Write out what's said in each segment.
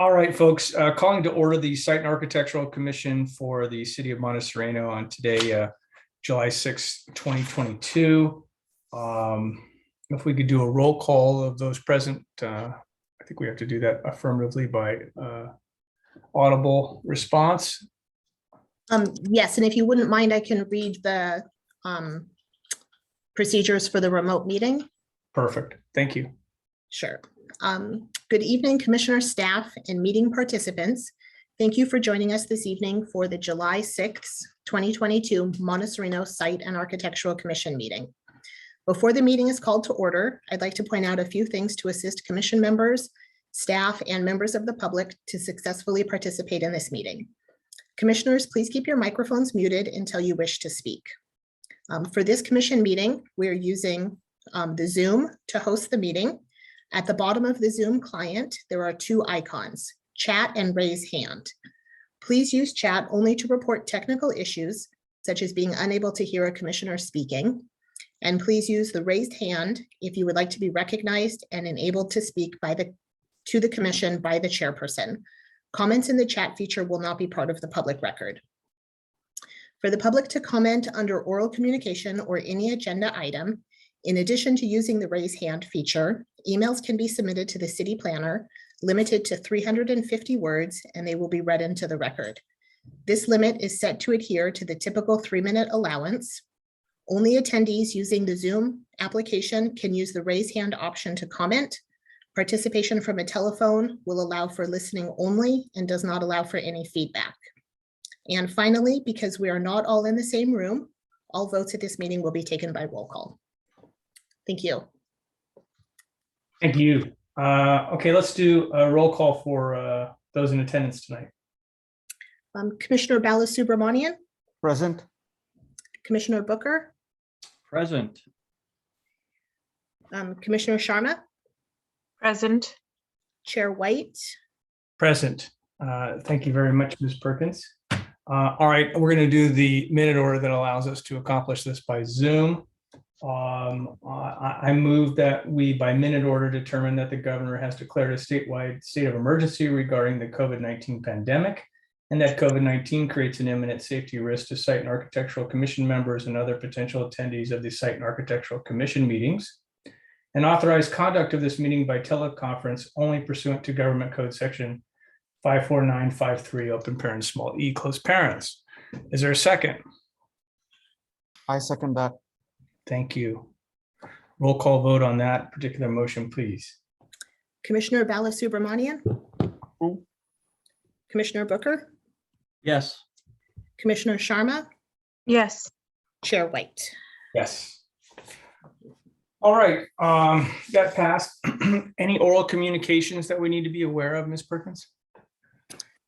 All right, folks, calling to order the Site and Architectural Commission for the City of Monte Sereno on today, July 6, 2022. If we could do a roll call of those present, I think we have to do that affirmatively by audible response. Yes, and if you wouldn't mind, I can read the procedures for the remote meeting. Perfect. Thank you. Sure. Good evening, Commissioner, staff, and meeting participants. Thank you for joining us this evening for the July 6, 2022 Monte Sereno Site and Architectural Commission meeting. Before the meeting is called to order, I'd like to point out a few things to assist commission members, staff, and members of the public to successfully participate in this meeting. Commissioners, please keep your microphones muted until you wish to speak. For this commission meeting, we're using the Zoom to host the meeting. At the bottom of the Zoom client, there are two icons, chat and raise hand. Please use chat only to report technical issues, such as being unable to hear a commissioner speaking. And please use the raised hand if you would like to be recognized and enabled to speak to the commission by the chairperson. Comments in the chat feature will not be part of the public record. For the public to comment under oral communication or any agenda item, in addition to using the raise hand feature, emails can be submitted to the city planner, limited to 350 words, and they will be read into the record. This limit is set to adhere to the typical 3-minute allowance. Only attendees using the Zoom application can use the raise hand option to comment. Participation from a telephone will allow for listening only and does not allow for any feedback. And finally, because we are not all in the same room, all votes at this meeting will be taken by roll call. Thank you. Thank you. Okay, let's do a roll call for those in attendance tonight. Commissioner Balasubramanian. Present. Commissioner Booker. Present. Commissioner Sharma. Present. Chair White. Present. Thank you very much, Ms. Perkins. All right, we're going to do the minute order that allows us to accomplish this by Zoom. I move that we, by minute order, determine that the governor has declared a statewide state of emergency regarding the COVID-19 pandemic, and that COVID-19 creates an imminent safety risk to Site and Architectural Commission members and other potential attendees of the Site and Architectural Commission meetings, and authorize conduct of this meeting by teleconference only pursuant to Government Code Section 54953, open parents, small e, close parents. Is there a second? I second that. Thank you. Roll call vote on that particular motion, please. Commissioner Balasubramanian. Commissioner Booker. Yes. Commissioner Sharma. Yes. Chair White. Yes. All right, that passed. Any oral communications that we need to be aware of, Ms. Perkins?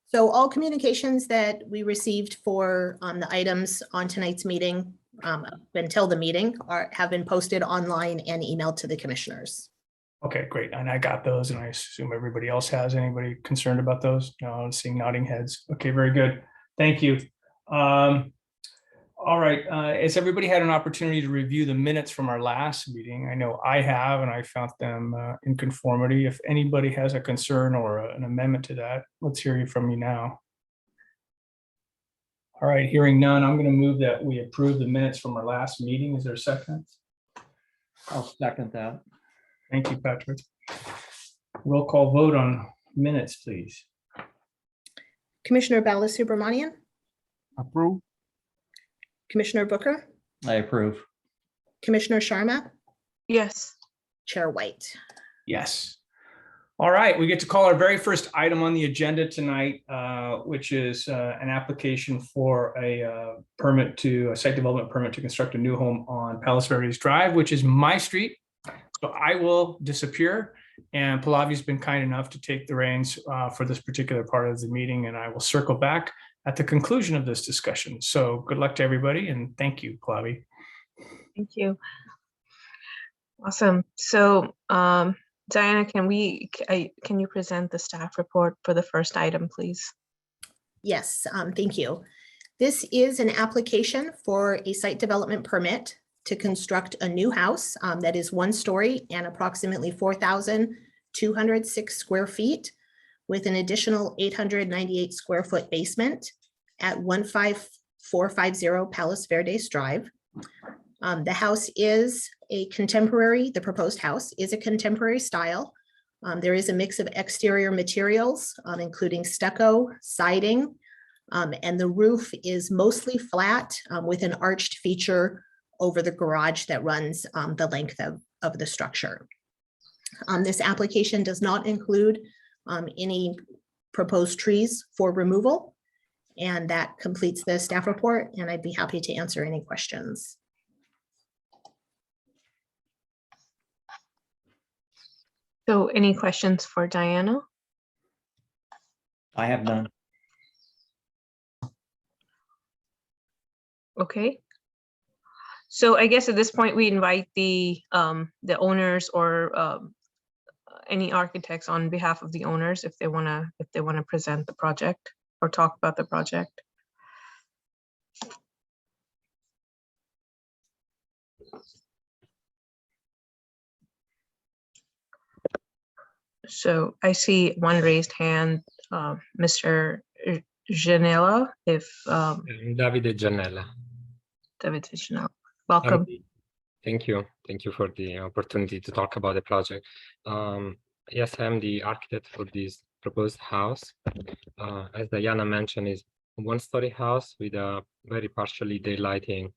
So all communications that we received for the items on tonight's meeting until the meeting have been posted online and emailed to the commissioners. Okay, great. And I got those, and I assume everybody else has. Anybody concerned about those? No, I'm seeing nodding heads. Okay, very good. Thank you. All right, has everybody had an opportunity to review the minutes from our last meeting? I know I have, and I found them in conformity. If anybody has a concern or an amendment to that, let's hear from you now. All right, hearing none, I'm going to move that we approve the minutes from our last meeting. Is there a second? I'll second that. Thank you, Patrick. Roll call vote on minutes, please. Commissioner Balasubramanian. Approve. Commissioner Booker. I approve. Commissioner Sharma. Yes. Chair White. Yes. All right, we get to call our very first item on the agenda tonight, which is an application for a site development permit to construct a new home on Palos Verdes Drive, which is my street. So I will disappear, and Pallavi's been kind enough to take the reins for this particular part of the meeting, and I will circle back at the conclusion of this discussion. So good luck to everybody, and thank you, Pallavi. Thank you. Awesome. So Diana, can you present the staff report for the first item, please? Yes, thank you. This is an application for a site development permit to construct a new house that is 1 story and approximately 4,206 square feet with an additional 898 square foot basement at 15450 Palos Verdes Drive. The house is a contemporary, the proposed house is a contemporary style. There is a mix of exterior materials, including stucco, siding, and the roof is mostly flat with an arched feature over the garage that runs the length of the structure. This application does not include any proposed trees for removal. And that completes the staff report, and I'd be happy to answer any questions. So any questions for Diana? I have none. Okay. So I guess at this point, we invite the owners or any architects on behalf of the owners if they wanna present the project or talk about the project. So I see one raised hand, Mr. Janela, if Davide Giannella. David Janela. Welcome. Thank you. Thank you for the opportunity to talk about the project. Yes, I'm the architect for this proposed house. As Diana mentioned, is a one-story house with a very partially daylighting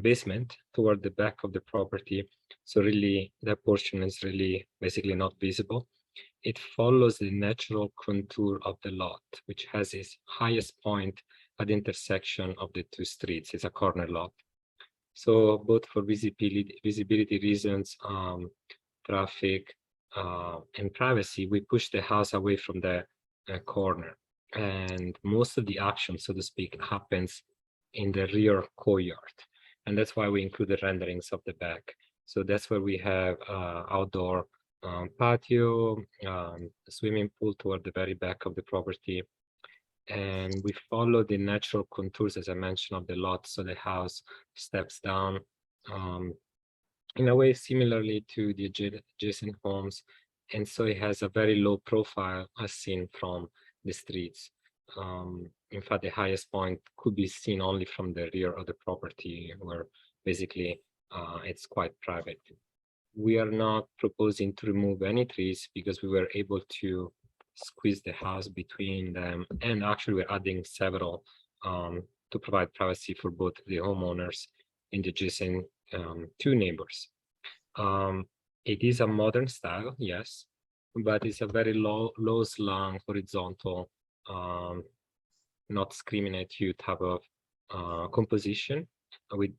basement toward the back of the property. So really, that portion is really basically not visible. It follows the natural contour of the lot, which has its highest point at the intersection of the two streets. It's a corner lot. So both for visibility reasons, traffic, and privacy, we push the house away from the corner. And most of the action, so to speak, happens in the rear courtyard. And that's why we include the renderings of the back. So that's where we have outdoor patio, swimming pool toward the very back of the property. And we follow the natural contours, as I mentioned, of the lot. So the house steps down in a way similarly to the adjacent homes. And so it has a very low profile as seen from the streets. In fact, the highest point could be seen only from the rear of the property, where basically it's quite private. We are not proposing to remove any trees because we were able to squeeze the house between them, and actually we're adding several to provide privacy for both the homeowners and the adjacent two neighbors. It is a modern style, yes, but it's a very low slung, horizontal, not screaming at you type of composition with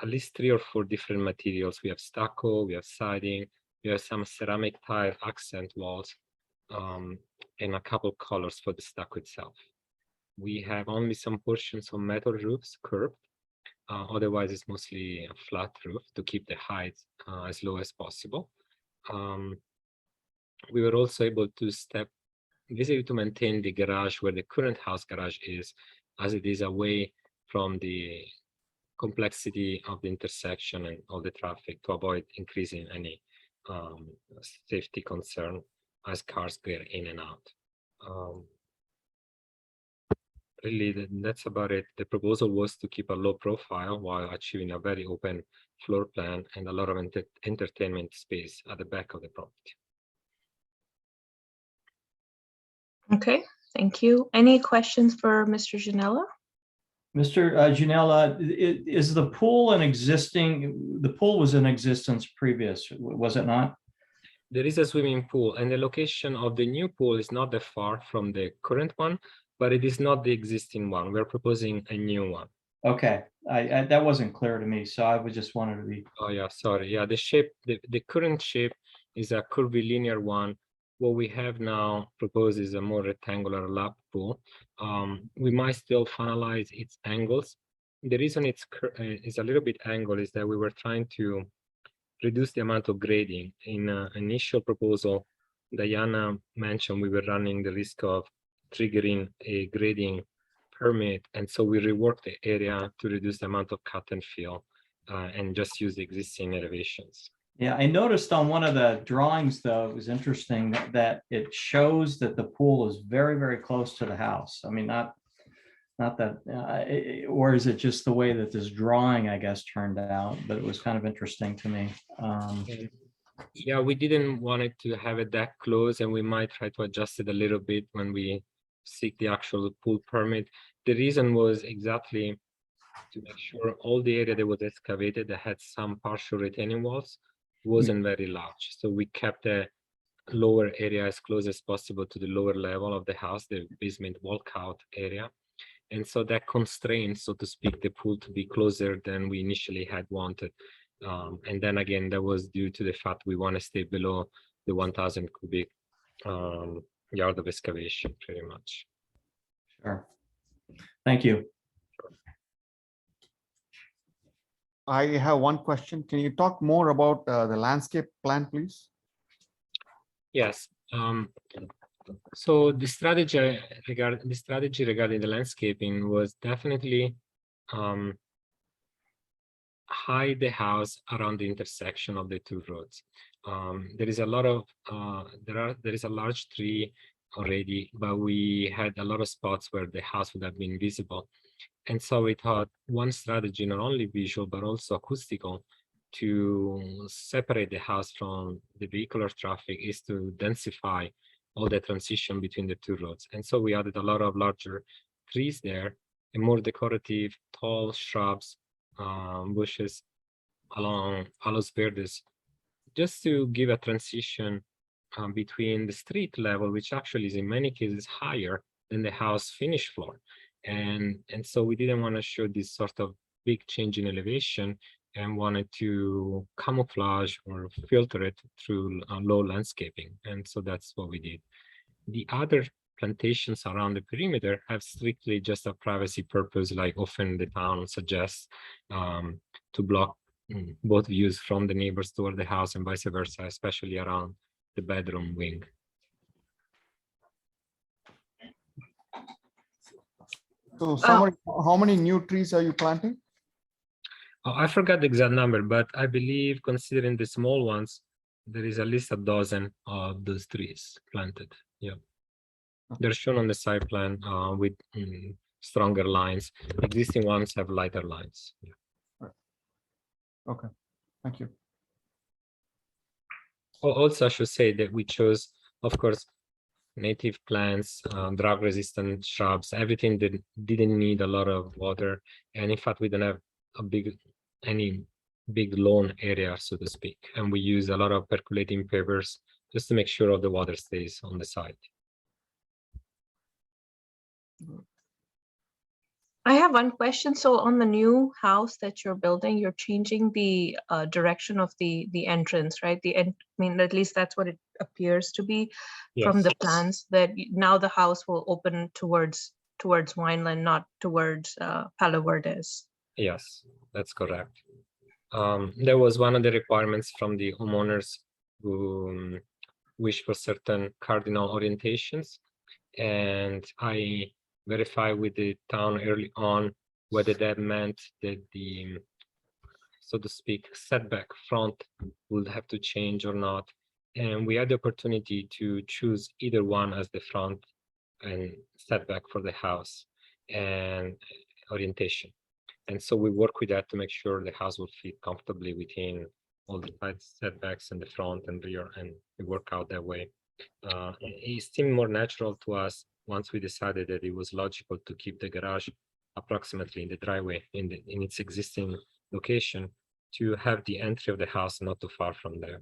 at least 3 or 4 different materials. We have stucco, we have siding, we have some ceramic tile accent walls, and a couple colors for the stucco itself. We have only some portions of metal roofs curved. Otherwise, it's mostly a flat roof to keep the height as low as possible. We were also able to basically to maintain the garage where the current house garage is, as it is away from the complexity of the intersection and all the traffic, to avoid increasing any safety concern as cars get in and out. Really, that's about it. The proposal was to keep a low profile while achieving a very open floor plan and a lot of entertainment space at the back of the property. Okay, thank you. Any questions for Mr. Janela? Mr. Janela, is the pool the pool was in existence previous, was it not? There is a swimming pool, and the location of the new pool is not that far from the current one, but it is not the existing one. We're proposing a new one. Okay, that wasn't clear to me, so I was just wanted to be. Oh yeah, sorry. Yeah, the shape, the current shape is a curvilinear one. What we have now proposed is a more rectangular lap pool. We might still finalize its angles. The reason it's a little bit angled is that we were trying to reduce the amount of grading. In initial proposal, Diana mentioned we were running the risk of triggering a grading permit, and so we reworked the area to reduce the amount of cut and fill and just use the existing elevations. Yeah, I noticed on one of the drawings, though, it was interesting that it shows that the pool is very, very close to the house. I mean, not that, or is it just the way that this drawing, I guess, turned out? But it was kind of interesting to me. Yeah, we didn't want it to have it that close, and we might try to adjust it a little bit when we seek the actual pool permit. The reason was exactly to make sure all the area that was excavated that had some partial retaining walls wasn't very large. So we kept the lower area as close as possible to the lower level of the house, the basement walkout area. And so that constrained, so to speak, the pool to be closer than we initially had wanted. And then again, that was due to the fact we want to stay below the 1,000 cubic yard of excavation, pretty much. Sure. Thank you. I have one question. Can you talk more about the landscape plan, please? Yes. So the strategy regarding the landscaping was definitely hide the house around the intersection of the two roads. There is a lot of there is a large tree already, but we had a lot of spots where the house would have been visible. And so we thought one strategy, not only visual, but also acoustical, to separate the house from the vehicular traffic is to densify all the transition between the two roads. And so we added a lot of larger trees there and more decorative, tall shrubs, bushes along Palos Verdes, just to give a transition between the street level, which actually is in many cases higher than the house finish floor. And so we didn't want to show this sort of big change in elevation and wanted to camouflage or filter it through low landscaping. And so that's what we did. The other plantations around the perimeter have strictly just a privacy purpose, like often the town suggests, to block both views from the neighbors toward the house and vice versa, especially around the bedroom wing. So summary, how many new trees are you planting? I forgot the exact number, but I believe considering the small ones, there is at least a dozen of those trees planted. Yeah. They're shown on the site plan with stronger lines. Existing ones have lighter lines. Yeah. Right. Okay, thank you. Also, I should say that we chose, of course, native plants, drought-resistant shrubs, everything that didn't need a lot of water. And in fact, we don't have any big lawn area, so to speak. And we use a lot of percolating pavers just to make sure all the water stays on the site. I have one question. So on the new house that you're building, you're changing the direction of the entrance, right? I mean, at least that's what it appears to be from the plans, that now the house will open towards Wineland, not towards Palo Verdes. Yes, that's correct. There was one of the requirements from the homeowners who wish for certain cardinal orientations, and I verified with the town early on whether that meant that the, so to speak, setback front would have to change or not. And we had the opportunity to choose either one as the front and setback for the house and orientation. And so we work with that to make sure the house will fit comfortably within all the side setbacks in the front and rear, and we work out that way. It seemed more natural to us once we decided that it was logical to keep the garage approximately in the driveway in its existing location, to have the entry of the house not too far from there,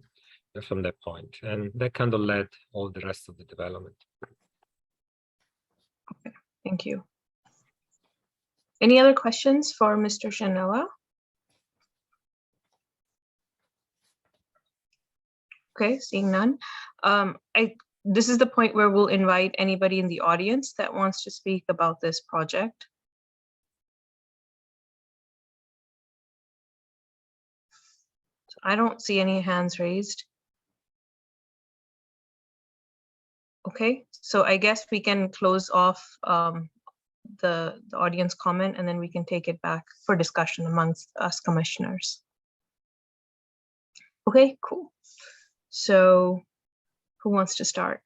from that point. And that kind of led all the rest of the development. Okay, thank you. Any other questions for Mr. Shanella? Okay, seeing none. This is the point where we'll invite anybody in the audience that wants to speak about this project. So I don't see any hands raised. Okay, so I guess we can close off the audience comment, and then we can take it back for discussion amongst us commissioners. Okay, cool. So who wants to start?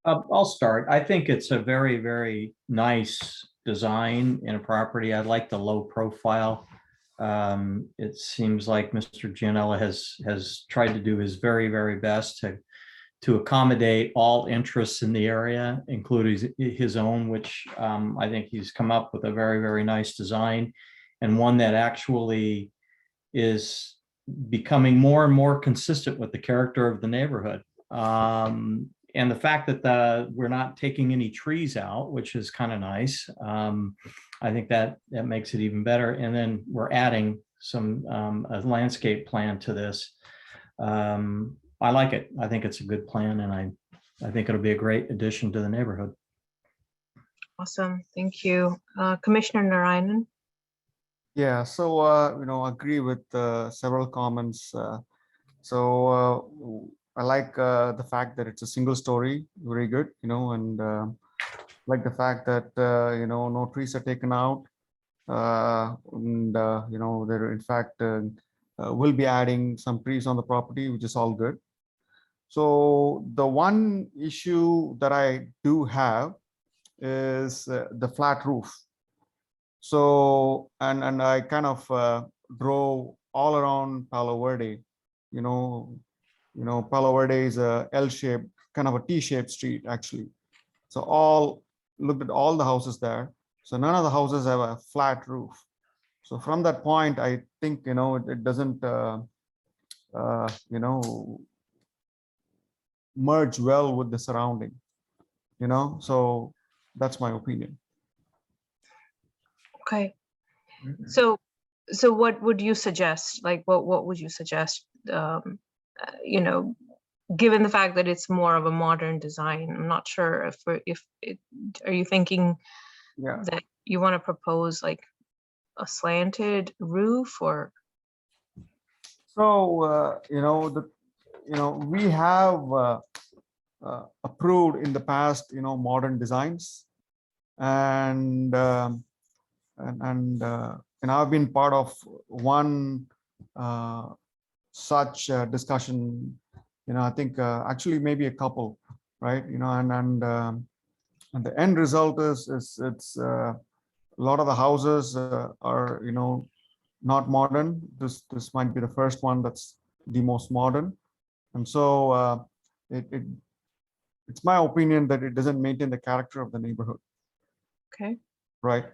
I'll start. I think it's a very, very nice design in a property. I like the low profile. It seems like Mr. Gianella has tried to do his very, very best to accommodate all interests in the area, including his own, which I think he's come up with a very, very nice design, and one that actually is becoming more and more consistent with the character of the neighborhood. And the fact that we're not taking any trees out, which is kind of nice. I think that makes it even better. And then we're adding some a landscape plan to this. I like it. I think it's a good plan, and I think it'll be a great addition to the neighborhood. Awesome, thank you. Commissioner Narayanan? Yeah, so, agree with several comments. I like the fact that it's a single story, very good, and like the fact that, no trees are taken out. There in fact will be adding some trees on the property, which is all good. So the one issue that I do have is the flat roof. So, and I kind of drove all around Palo Verde. Palo Verde is a L-shaped, kind of a T-shaped street, actually. So looked at all the houses there. So none of the houses have a flat roof. So from that point, I think, it doesn't, merge well with the surrounding, so that's my opinion. Okay, so what would you suggest? Like, what would you suggest? Given the fact that it's more of a modern design, I'm not sure are you thinking that you want to propose like a slanted roof or? So we have approved in the past, modern designs, and I've been part of one such discussion. I think actually maybe a couple, right? And the end result is it's a lot of the houses are not modern. This might be the first one that's the most modern, and so it's my opinion that it doesn't maintain the character of the neighborhood. Okay. Right.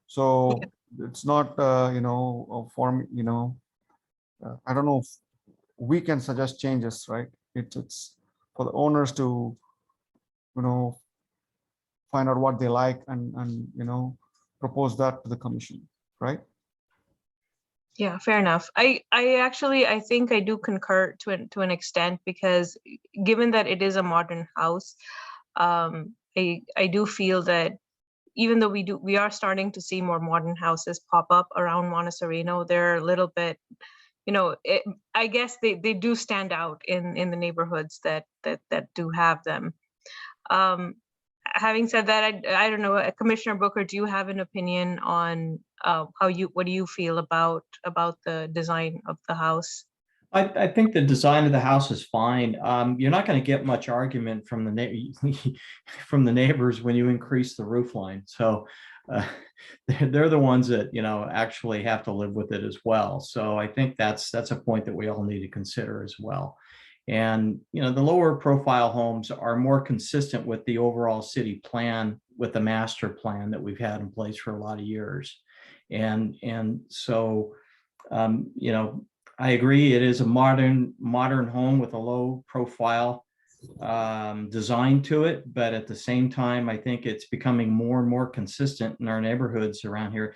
So it's not for me, I don't know if we can suggest changes, right? It's for the owners to find out what they like and propose that to the commission, right? Yeah, fair enough. I think I do concur to an extent, because given that it is a modern house, I do feel that even though we are starting to see more modern houses pop up around Monte Sereno, they're a little bit, I guess they do stand out in the neighborhoods that do have them. Having said that, I don't know, Commissioner Booker, do you have an opinion on what do you feel about the design of the house? I think the design of the house is fine. You're not going to get much argument from from the neighbors when you increase the roof line. So they're the ones that actually have to live with it as well. So I think that's a point that we all need to consider as well. And the lower profile homes are more consistent with the overall city plan, with the master plan that we've had in place for a lot of years. And so I agree, it is a modern home with a low profile design to it, but at the same time, I think it's becoming more and more consistent in our neighborhoods around here.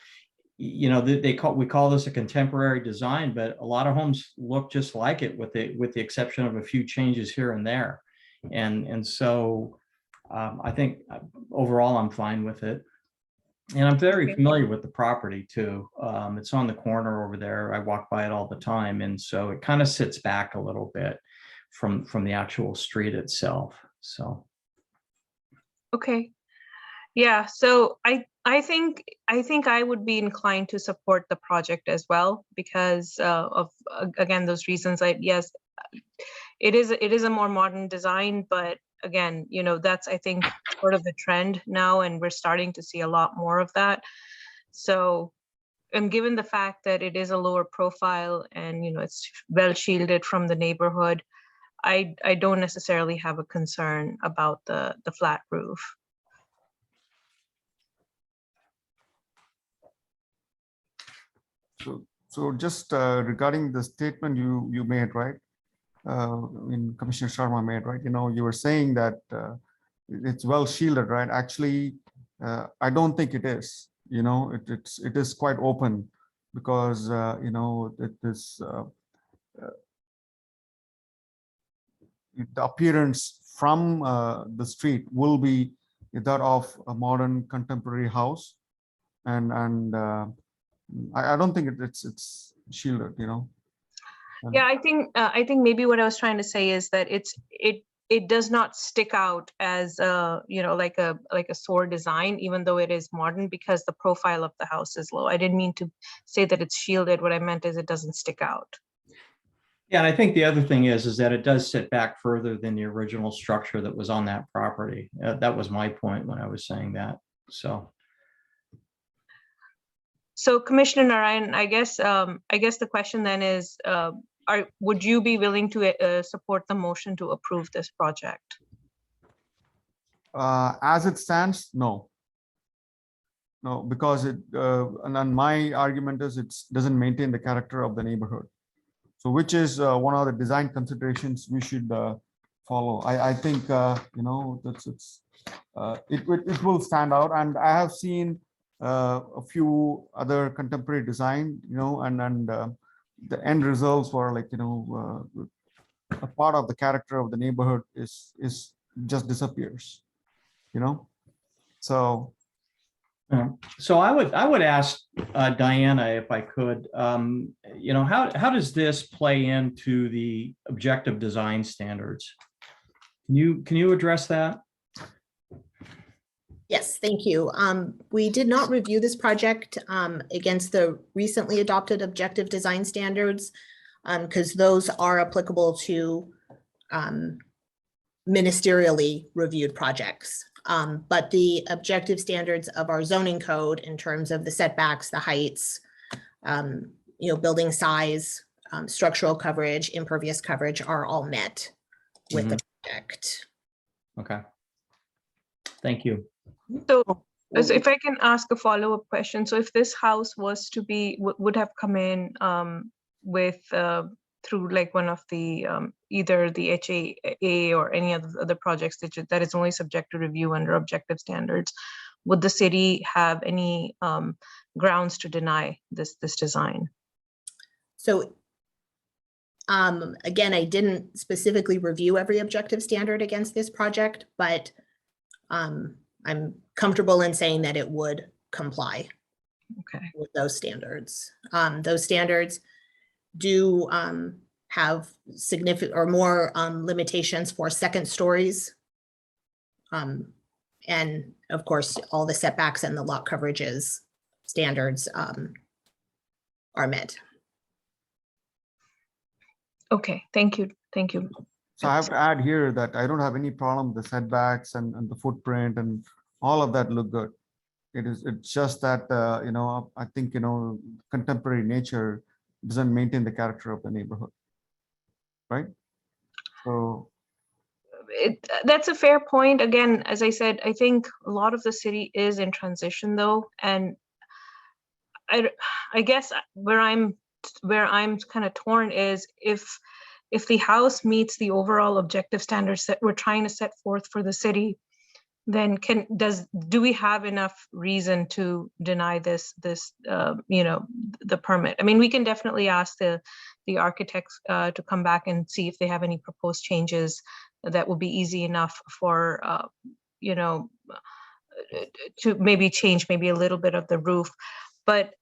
We call this a contemporary design, but a lot of homes look just like it, with the exception of a few changes here and there. And so I think overall I'm fine with it. And I'm very familiar with the property too. It's on the corner over there. I walk by it all the time. And so it kind of sits back a little bit from the actual street itself. So. Okay. Yeah, so I think I would be inclined to support the project as well because of again those reasons. Yes, it is a more modern design, but again, that's I think sort of the trend now, and we're starting to see a lot more of that. So, and given the fact that it is a lower profile and it's well shielded from the neighborhood, I don't necessarily have a concern about the flat roof. So just regarding the statement you made, right? Commissioner Sharma made, right? You were saying that it's well shielded, right? Actually, I don't think it is. It is quite open because it is the appearance from the street will be that of a modern contemporary house, and I don't think it's shielded. Yeah, I think maybe what I was trying to say is that it does not stick out as like a sore design, even though it is modern, because the profile of the house is low. I didn't mean to say that it's shielded. What I meant is it doesn't stick out. Yeah, and I think the other thing is that it does sit back further than the original structure that was on that property. That was my point when I was saying that. So Commissioner Narayan, I guess the question then is, would you be willing to support the motion to approve this project? As it stands, no. No, because and my argument is it doesn't maintain the character of the neighborhood. So which is one of the design considerations we should follow. I think it will stand out, and I have seen a few other contemporary design, and the end results were like a part of the character of the neighborhood is just disappears. So. So I would ask Diana, if I could, how does this play into the objective design standards? Can you address that? Yes, thank you. We did not review this project against the recently adopted objective design standards because those are applicable to ministerially reviewed projects. But the objective standards of our zoning code in terms of the setbacks, the heights, building size, structural coverage, impervious coverage are all met with the project. Okay. Thank you. So if I can ask a follow-up question. So if this house was to be, would have come in with through like one of the either the HAA or any other projects that is only subject to review under objective standards, would the city have any grounds to deny this design? So again, I didn't specifically review every objective standard against this project, but I'm comfortable in saying that it would comply with those standards. Those standards do have significant or more limitations for second stories. And of course, all the setbacks and the lot coverages standards are met. Okay, thank you. Thank you. So I have to add here that I don't have any problem with the setbacks and the footprint and all of that look good. It's just that, I think, contemporary nature doesn't maintain the character of the neighborhood, right? So that's a fair point. Again, as I said, I think a lot of the city is in transition though. And I guess where I'm kind of torn is if the house meets the overall objective standards that we're trying to set forth for the city, then do we have enough reason to deny this the permit? I mean, we can definitely ask the architects to come back and see if they have any proposed changes that will be easy enough for to maybe change maybe a little bit of the roof. But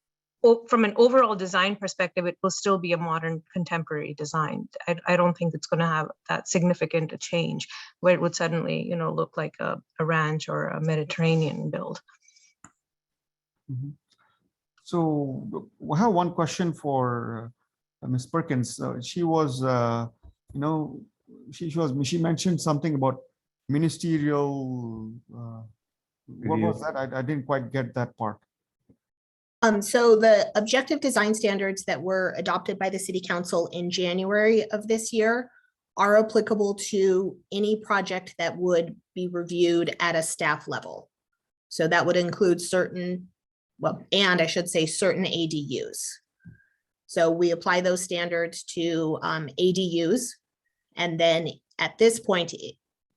from an overall design perspective, it will still be a modern contemporary design. I don't think it's going to have that significant a change where it would suddenly, look like a ranch or a Mediterranean build. Mhm. So I have one question for Ms. Perkins. She was, she mentioned something about ministerial. What was that? I didn't quite get that part. So the objective design standards that were adopted by the City Council in January of this year are applicable to any project that would be reviewed at a staff level. So that would include certain, and I should say certain ADUs. So we apply those standards to ADUs. And then at this point,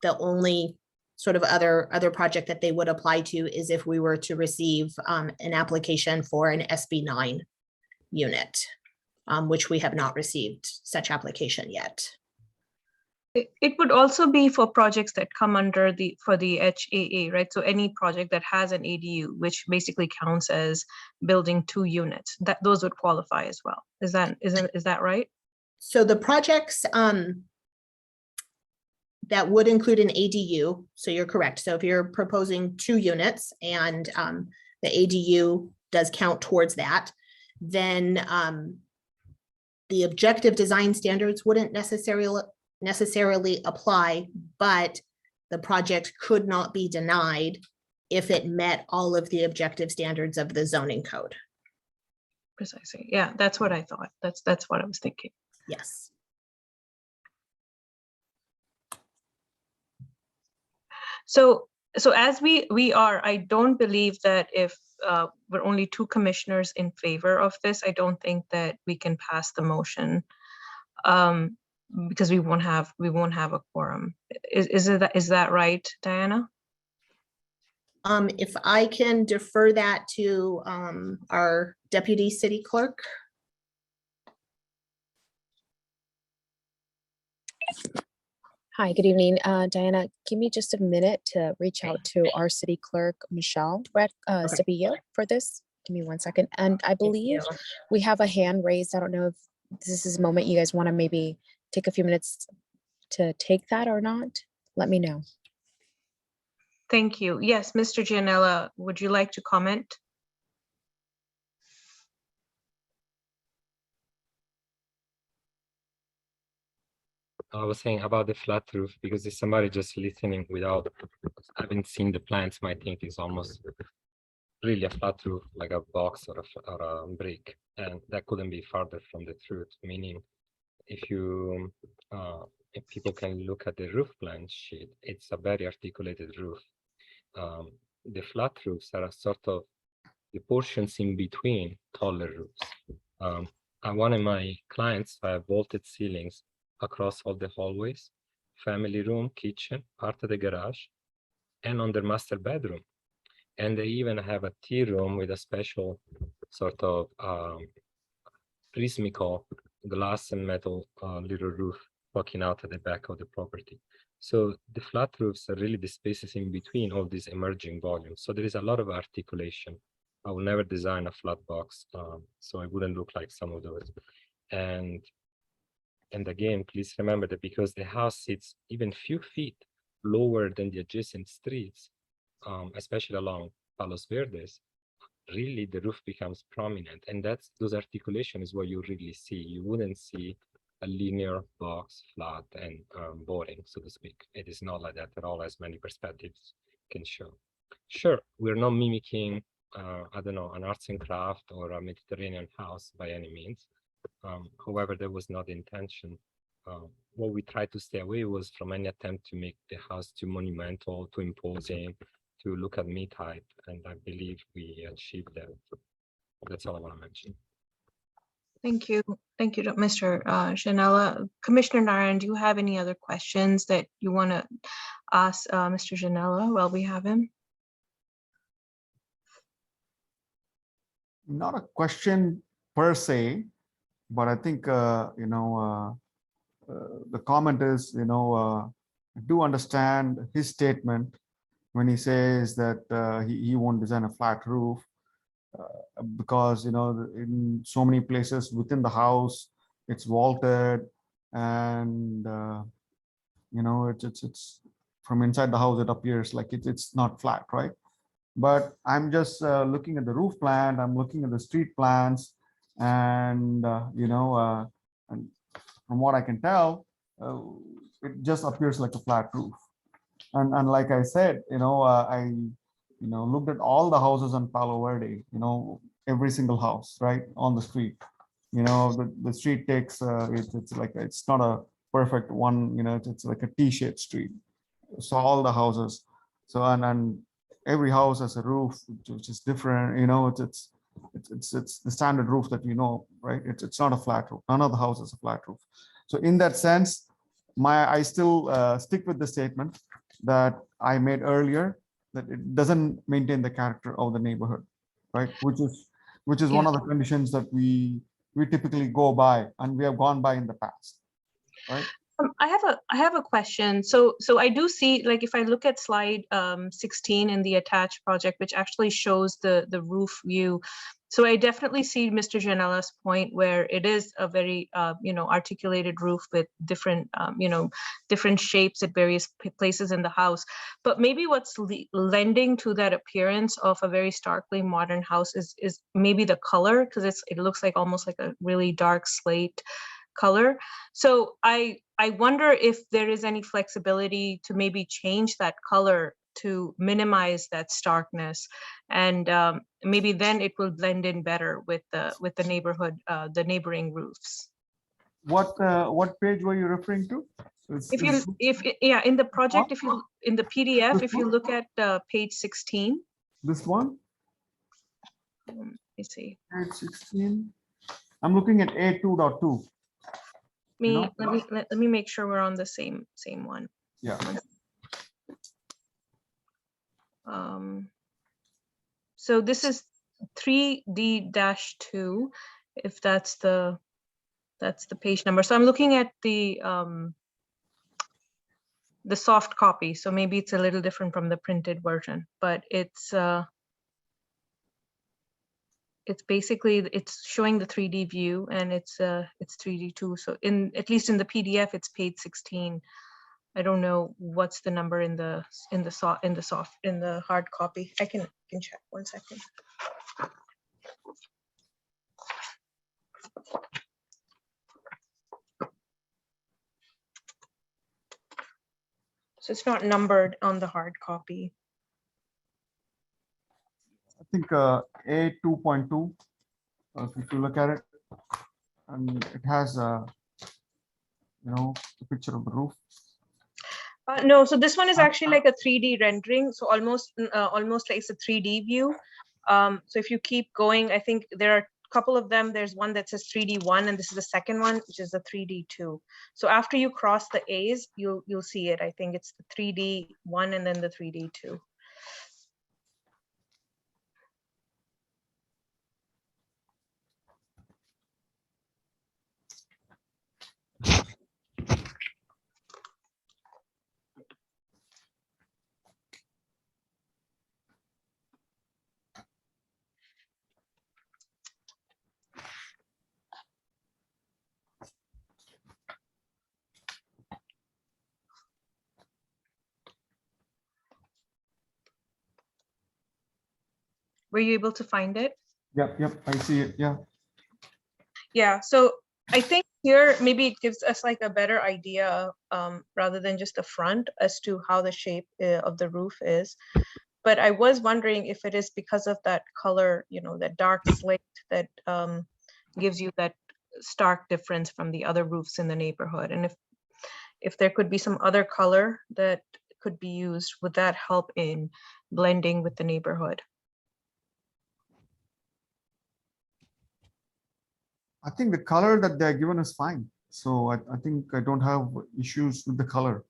the only sort of other project that they would apply to is if we were to receive an application for an SB9 unit, which we have not received such application yet. It would also be for projects that come under for the HAA, right? So any project that has an ADU, which basically counts as building 2 units, those would qualify as well. Is that right? So the projects that would include an ADU, so you're correct. So if you're proposing 2 units and the ADU does count towards that, then the objective design standards wouldn't necessarily apply, but the project could not be denied if it met all of the objective standards of the zoning code. Precisely. Yeah, that's what I thought. That's what I was thinking. Yes. So as we are, I don't believe that if we're only 2 commissioners in favor of this, I don't think that we can pass the motion because we won't have a quorum. Is that right, Diana? If I can defer that to our deputy city clerk. Hi, good evening. Diana, give me just a minute to reach out to our city clerk, Michelle Stabilla, for this. Give me 1 second. And I believe we have a hand raised. I don't know if this is a moment you guys want to maybe take a few minutes to take that or not. Let me know. Thank you. Yes, Mr. Gianella, would you like to comment? I was saying about the flat roof because if somebody just listening without having seen the plans might think it's almost really a flat roof, like a box or a brick, and that couldn't be farther from the truth. Meaning, if people can look at the roof plan sheet, it's a very articulated roof. The flat roofs are a sort of the portions in between taller roofs. And one of my clients have vaulted ceilings across all the hallways, family room, kitchen, part of the garage, and on their master bedroom. And they even have a tea room with a special sort of prismical glass and metal little roof poking out at the back of the property. So the flat roofs are really the spaces in between all these emerging volumes. So there is a lot of articulation. I will never design a flat box, so it wouldn't look like some of those. And again, please remember that because the house sits even few feet lower than the adjacent streets, especially along Palos Verdes, really the roof becomes prominent. And those articulation is what you really see. You wouldn't see a linear box, flat and boring, so to speak. It is not like that at all, as many perspectives can show. Sure, we're not mimicking, I don't know, an arts and craft or a Mediterranean house by any means. However, that was not the intention. What we tried to stay away was from any attempt to make the house too monumental, too imposing, to look at me type, and I believe we achieved that. That's all I want to mention. Thank you, Mr. Gianella. Commissioner Narayan, do you have any other questions that you want to ask Mr. Gianella while we have him? Not a question per se, but I think the comment is, I do understand his statement when he says that he won't design a flat roof. because, in so many places within the house, it's vaulted, and, it's from inside the house, it appears like it's not flat, right? But I'm just looking at the roof plan, I'm looking at the street plans, and, and from what I can tell, it just appears like a flat roof. And like I said, I looked at all the houses on Palo Verde, every single house right on the street. The street takes it's like, it's not a perfect one, it's like a T-shaped street. So all the houses, so and every house has a roof which is different. It's the standard roof that right? It's not a flat roof. None of the houses a flat roof. So in that sense, I still stick with the statement that I made earlier, that it doesn't maintain the character of the neighborhood, right? Which is one of the conditions that we typically go by, and we have gone by in the past, right? I have a question. So I do see, like, if I look at slide 16 in the attached project, which actually shows the roof view. So I definitely see Mr. Janella's point, where it is a very articulated roof with different different shapes at various places in the house. But maybe what's lending to that appearance of a very starkly modern house is maybe the color, because it looks like almost like a really dark slate color. So I wonder if there is any flexibility to maybe change that color to minimize that starkness, and maybe then it will blend in better with the neighborhood, the neighboring roofs. What page were you referring to? Yeah, in the project, in the PDF, if you look at page 16. This one? Let me see. Page 16. I'm looking at A2.2. Let me make sure we're on the same one. Yeah. So this is 3D-2, if that's the page number. So I'm looking at the soft copy. So maybe it's a little different from the printed version, but it's basically, it's showing the 3D view, and it's 3D2. So at least in the PDF, it's page 16. I don't know what's the number in the hard copy. I can check 1 second. So it's not numbered on the hard copy. I think A2.2, if you look at it, and it has a picture of the roof. No, so this one is actually like a 3D rendering, so almost like it's a 3D view. So if you keep going, I think there are a couple of them. There's one that says 3D1, and this is the second one, which is the 3D2. So after you cross the A's, you'll see it. I think it's the 3D1 and then the 3D2. Were you able to find it? Yep, I see it. Yeah, so I think here maybe it gives us like a better idea, rather than just the front, as to how the shape of the roof is. But I was wondering if it is because of that color, that dark slate that gives you that stark difference from the other roofs in the neighborhood. And if there could be some other color that could be used, would that help in blending with the neighborhood? I think the color that they're given is fine. So I think I don't have issues with the color,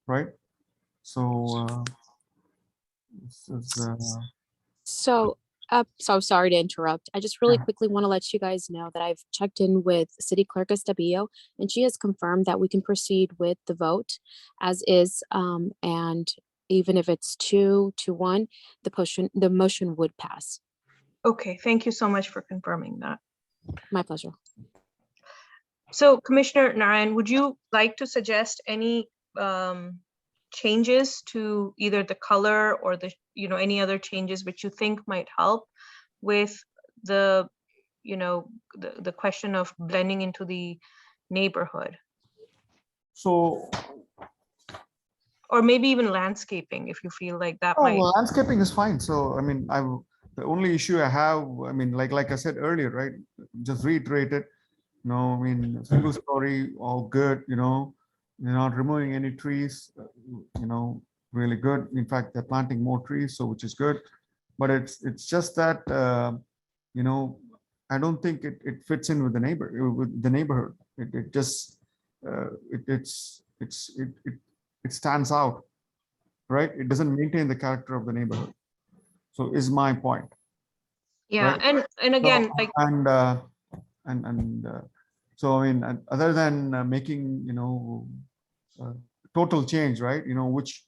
right? So So sorry to interrupt. I just really quickly want to let you guys know that I've checked in with City Clerk Estabillo, and she has confirmed that we can proceed with the vote as is. And even if it's 2-1, the motion would pass. Okay, thank you so much for confirming that. My pleasure. So Commissioner Narayan, would you like to suggest any changes to either the color or the, any other changes which you think might help with the, the question of blending into the neighborhood? So Or maybe even landscaping, if you feel like that might. well, landscaping is fine. So, I mean, the only issue I have, I mean, like I said earlier, right? Just reiterate it. I mean, single story, all good, you're not removing any trees, really good. In fact, they're planting more trees, so which is good. But it's just that, I don't think it fits in with the neighborhood. It just, it stands out, right? It doesn't maintain the character of the neighborhood. So is my point. Yeah, right? and again, like, So I mean, other than making total change, right? Which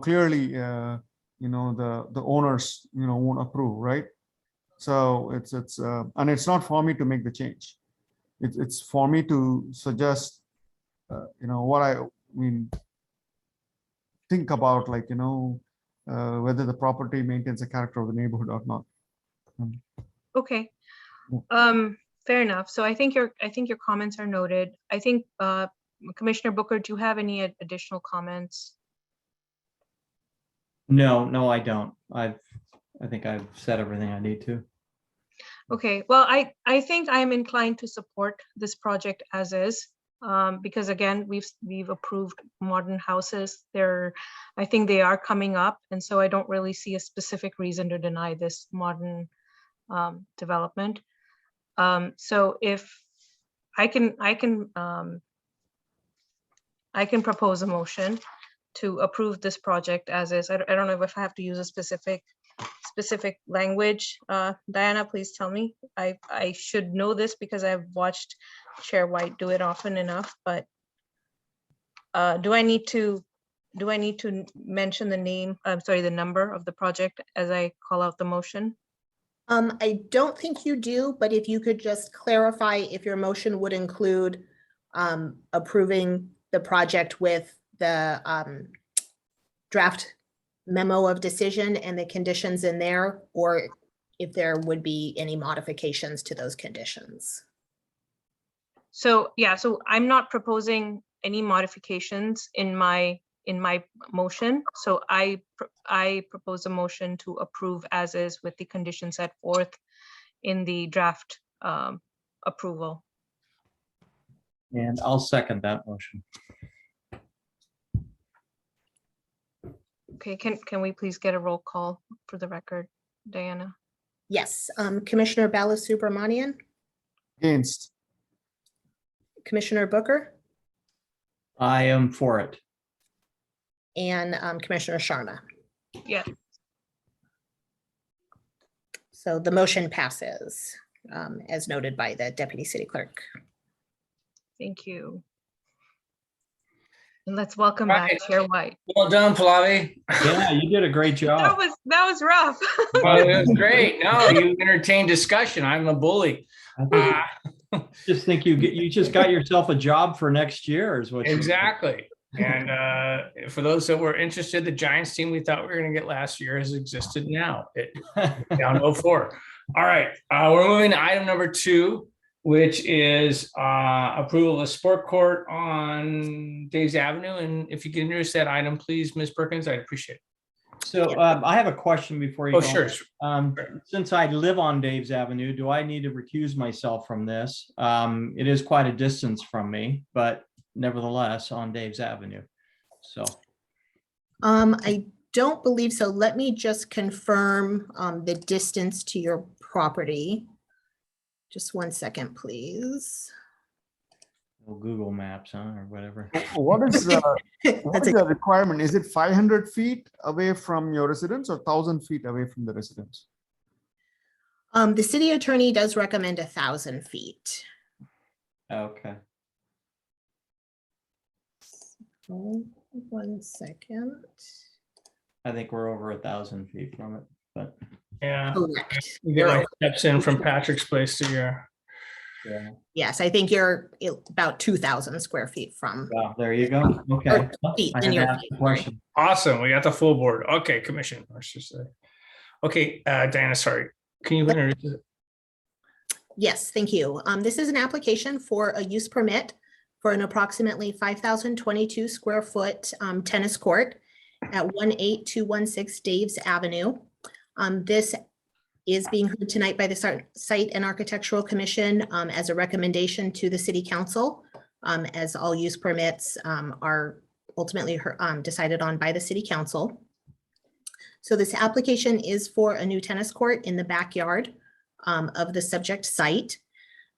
clearly the owners won't approve, right? So it's and it's not for me to make the change. It's for me to suggest what I mean, think about, like whether the property maintains the character of the neighborhood or not. okay. Fair enough. So I think your comments are noted. I think Commissioner Booker, do you have any additional comments? No, I don't. I think I've said everything I need to. Okay, well, I think I'm inclined to support this project as is, because again, we've approved modern houses. I think they are coming up, and so I don't really see a specific reason to deny this modern development. So if I can propose a motion to approve this project as is. I don't know if I have to use a specific language. Diana, please tell me. I should know this because I've watched Chair White do it often enough, but do I need to mention the name, the number of the project as I call out the motion? I don't think you do, but if you could just clarify if your motion would include approving the project with the draft memo of decision and the conditions in there, or if there would be any modifications to those conditions. So yeah, so I'm not proposing any modifications in my motion. So I propose a motion to approve as is with the conditions set forth in the draft approval. And I'll second that motion. Okay, can we please get a roll call for the record, Diana? Yes, Commissioner Balasubramanian, Against. Commissioner Booker, I am for it. and Commissioner Sharma. Yeah. So the motion passes as noted by the Deputy City Clerk. Thank you. And let's welcome back Right. Chair White. Well done, Flavi. Yeah, you did a great job. That was rough. Well, it was great. No, you entertained discussion. I'm a bully. I just think you just got yourself a job for next year is what you Exactly. And for those that were interested, the Giants team we thought we were going to get last year has existed now. Down 0-4. All right. We're moving to item number 2, which is approval of a sport court on Dave's Avenue. And if you can introduce that item, please, Ms. Perkins, I'd appreciate it. So I have a question before you Oh, go. sure. Since I live on Dave's Avenue, do I need to recuse myself from this? It is quite a distance from me, but nevertheless on Dave's Avenue. So I don't believe so. Let me just confirm the distance to your property. Just 1 second, please. Google Maps, or whatever. What is the That's a- requirement? Is it 500 feet away from your residence or 1,000 feet away from the residence? The city attorney does recommend 1,000 feet. Okay. 1 second. I think we're over 1,000 feet from it, but Yeah. Correct. You get like steps in from Patrick's place to your, Yeah, Yes, I think you're about 2,000 square feet from. wow, there you go. Okay. Well, feet I in had to your ask feet, the sorry. question. awesome. We got the full board. Okay, commission, let's just say. Okay, Diana, sorry. Can you introduce it? Yes, thank you. This is an application for a use permit for an approximately 5,022 square foot tennis court at 18216 Daves Avenue. This is being heard tonight by the Site and Architectural Commission as a recommendation to the City Council, as all use permits are ultimately decided on by the City Council. So this application is for a new tennis court in the backyard of the subject site.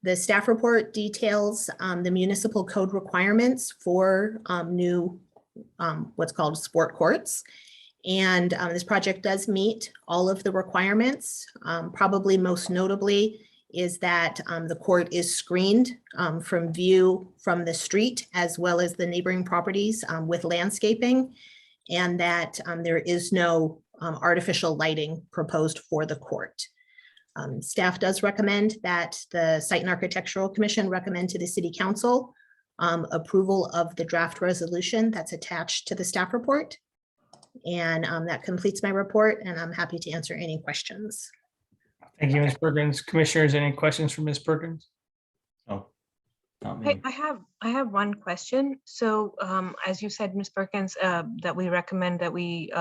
The staff report details the municipal code requirements for new what's called sport courts. And this project does meet all of the requirements. Probably most notably is that the court is screened from view from the street as well as the neighboring properties with landscaping, and that there is no artificial lighting proposed for the court. Staff does recommend that the Site and Architectural Commission recommend to the City Council approval of the draft resolution that's attached to the staff report. And that completes my report, and I'm happy to answer any questions. Thank you, Ms. Perkins. Commissioners, any questions for Ms. Perkins? Oh, not Hey, me. I have one question. So as you said, Ms. Perkins, that we recommend that we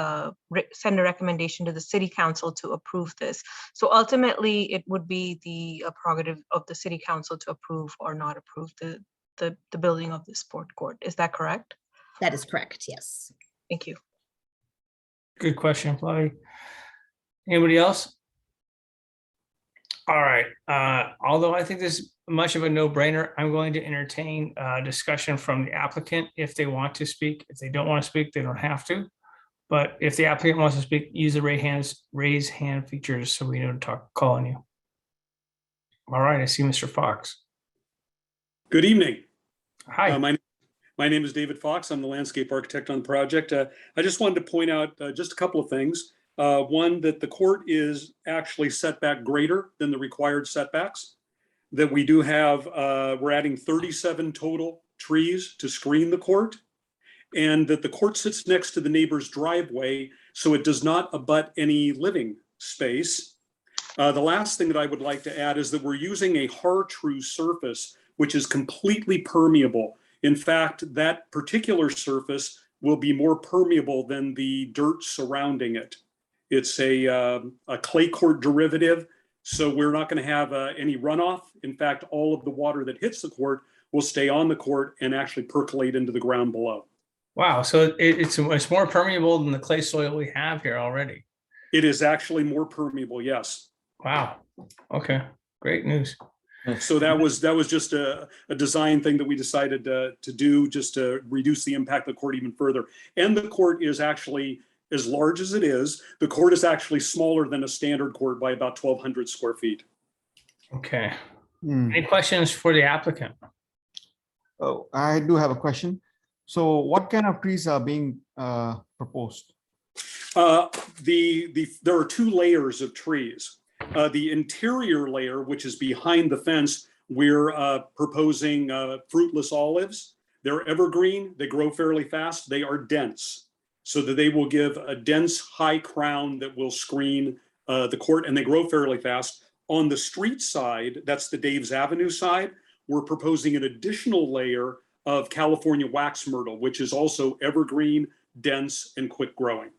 send a recommendation to the City Council to approve this. So ultimately, it would be the prerogative of the City Council to approve or not approve the building of the sport court. Is that correct? That is correct, yes. Thank you. Good question, Flavie. Anybody else? All right, although I think this is much of a no-brainer, I'm going to entertain discussion from the applicant if they want to speak. If they don't want to speak, they don't have to. But if the applicant wants to speak, use the raise hand features so we know to call on you. All right, I see Mr. Fox. Good evening. Hi. My name is David Fox. I'm the landscape architect on the project. I just wanted to point out just a couple of things. One, that the court is actually set back greater than the required setbacks. That we do have, we're adding 37 total trees to screen the court. And that the court sits next to the neighbor's driveway, so it does not abut any living space. The last thing that I would like to add is that we're using a Har-Tru surface, which is completely permeable. In fact, that particular surface will be more permeable than the dirt surrounding it. It's a clay court derivative, so we're not going to have any runoff. In fact, all of the water that hits the court will stay on the court and actually percolate into the ground below. Wow, so it's more permeable than the clay soil we have here already. It is actually more permeable, yes. Wow, okay, great news. So that was just a design thing that we decided to do just to reduce the impact of the court even further. And the court is actually, as large as it is, the court is actually smaller than a standard court by about 1,200 square feet. Okay. Any questions for the applicant? Oh, I do have a question. So what kind of trees are being proposed? There are two layers of trees. The interior layer, which is behind the fence, we're proposing fruitless olives. They're evergreen, they grow fairly fast, they are dense, so that they will give a dense high crown that will screen the court, and they grow fairly fast. On the street side, that's the Daves Avenue side, we're proposing an additional layer of California wax myrtle, which is also evergreen, dense, and quick growing.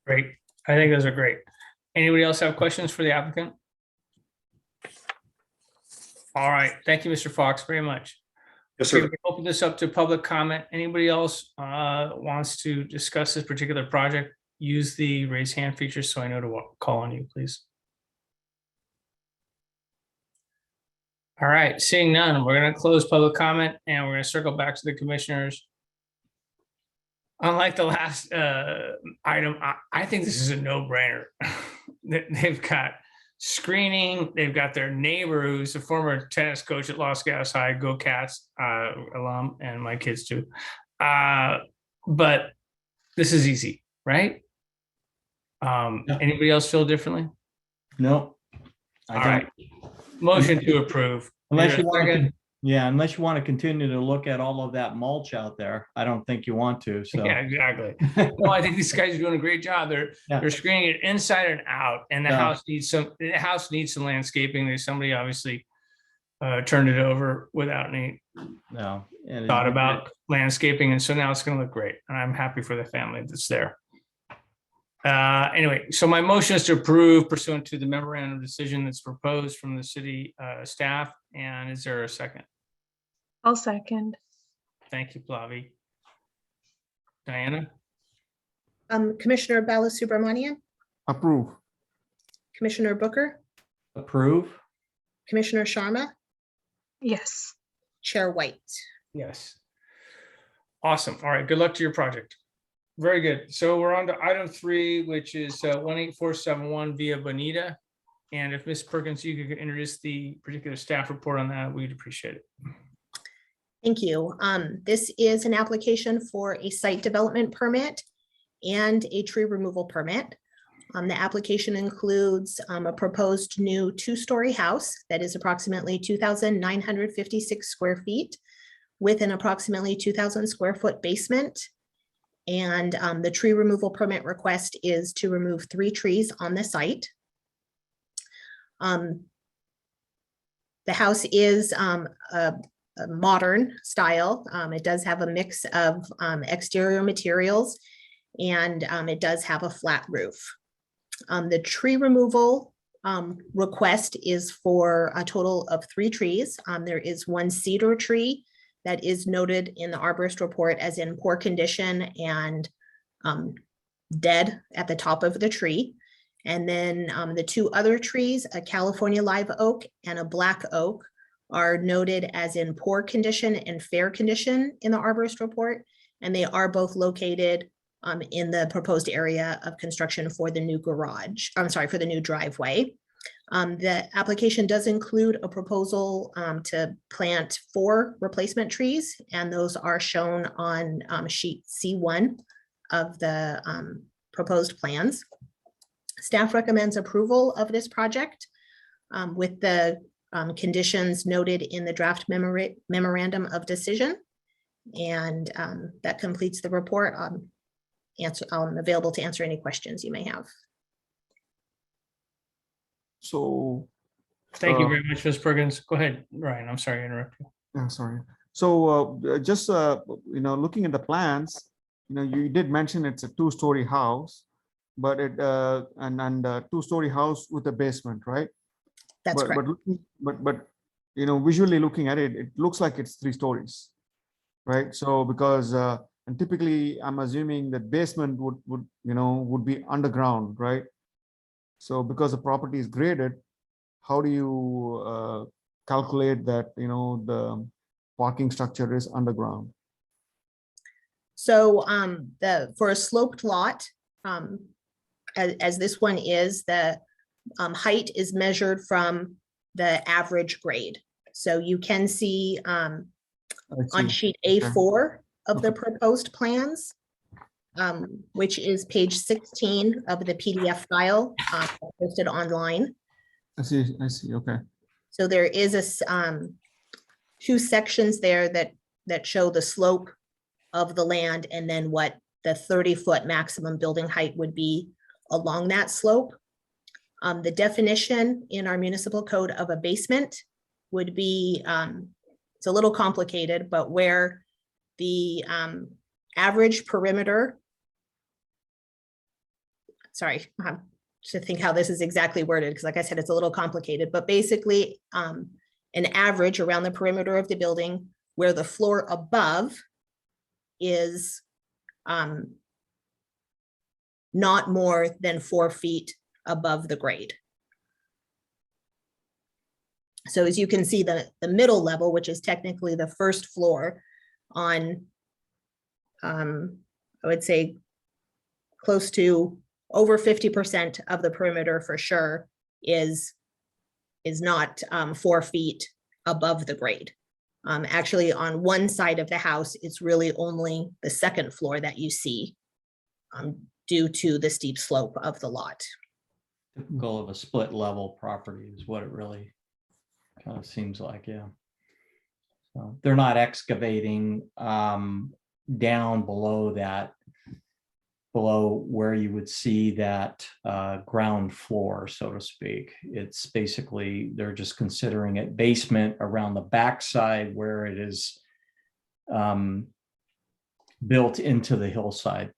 Great. I think those are great. Anybody else have questions for the applicant? All right. Thank you, Mr. Fox, very much. Yes, Okay, sir. we can open this up to public comment. Anybody else wants to discuss this particular project? Use the raise hand feature so I know to call on you, please. All right, seeing none, we're going to close public comment and we're going to circle back to the commissioners. Unlike the last item, I think this is a no-brainer. They've got screening, they've got their neighbor who's a former tennis coach at Los Gatos High, Go Cats alum, and my kids too. But This is easy, right? Yeah. Anybody else feel differently? No. I All don't. right. Motion to approve. Unless Is you there a want to, second? yeah, unless you want to continue to look at all of that mulch out there. I don't think you want to, so. Yeah, exactly. No, I think these guys are doing a great job. Yeah. They're screening it inside and out, and the Yeah. house needs some landscaping. There's somebody obviously turned it over without any No. and thought it- about landscaping, and so now it's going to look great, and I'm happy for the family that's there. Anyway, so my motion is to approve pursuant to the memorandum of decision that's proposed from the city staff. And is there a second? I'll second. Thank you, Flavi. Diana? Commissioner Balasubramanian, Approve. Commissioner Booker, Approve. Commissioner Sharma, Yes. Chair White. Yes. Awesome. All right. Good luck to your project. Very good. So we're on to item 3, which is 18471 Via Bonita. And if Ms. Perkins, you could introduce the particular staff report on that, we'd appreciate it. Thank you. This is an application for a site development permit and a tree removal permit. The application includes a proposed new 2-story house that is approximately 2,956 square feet with an approximately 2,000 square foot basement. And the tree removal permit request is to remove 3 trees on the site. The house is a modern style. It does have a mix of exterior materials, and it does have a flat roof. The tree removal request is for a total of 3 trees. There is 1 cedar tree that is noted in the arborist report as in poor condition and dead at the top of the tree. And then the 2 other trees, a California live oak and a black oak, are noted as in poor condition and fair condition in the arborist report. And they are both located in the proposed area of construction for the new garage, I'm sorry, for the new driveway. The application does include a proposal to plant 4 replacement trees, and those are shown on sheet C1 of the proposed plans. Staff recommends approval of this project with the conditions noted in the draft memorandum of decision. And that completes the report. I'm available to answer any questions you may have. So, Thank you very much, Ms. Perkins. Go ahead, Ryan. I'm sorry to interrupt you. yeah, sorry. So just, looking at the plans, you did mention it's a 2-story house, but it, and 2-story house with a basement, right? That's correct. But visually looking at it, it looks like it's 3 stories, right? So because, and typically I'm assuming that basement would be underground, right? So because the property is graded, how do you calculate that, the parking structure is underground? So for a sloped lot, as this one is, the height is measured from the average grade. So you can see on sheet A4 of the proposed plans, which is page 16 of the PDF file posted online. I see, okay. So there is a 2 sections there that show the slope of the land and then what the 30-foot maximum building height would be along that slope. The definition in our municipal code of a basement would be, it's a little complicated, but where the average perimeter, sorry, I have to think how this is exactly worded, because like I said, it's a little complicated, but basically an average around the perimeter of the building where the floor above is not more than 4 feet above the grade. So as you can see, the middle level, which is technically the first floor on, I would say close to over 50% of the perimeter for sure is not 4 feet above the grade. Actually, on one side of the house, it's really only the second floor that you see due to the steep slope of the lot. Typical of a split level property is what it really kind of seems like, yeah. So they're not excavating down below that, below where you would see that ground floor, so to speak. It's basically, they're just considering it basement around the backside where it is built into the hillside,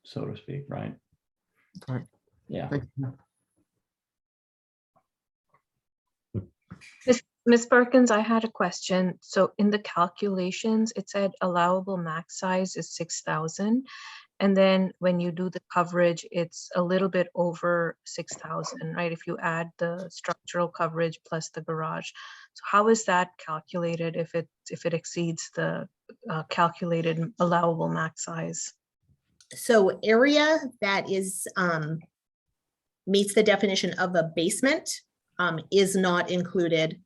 so to speak, right? Right. Yeah. Thank you. Ms. Perkins, I had a question. So in the calculations, it said allowable max size is 6,000. And then when you do the coverage, it's a little bit over 6,000, right? If you add the structural coverage plus the garage. So how is that calculated if it exceeds the calculated allowable max size? So area that is meets the definition of a basement is not included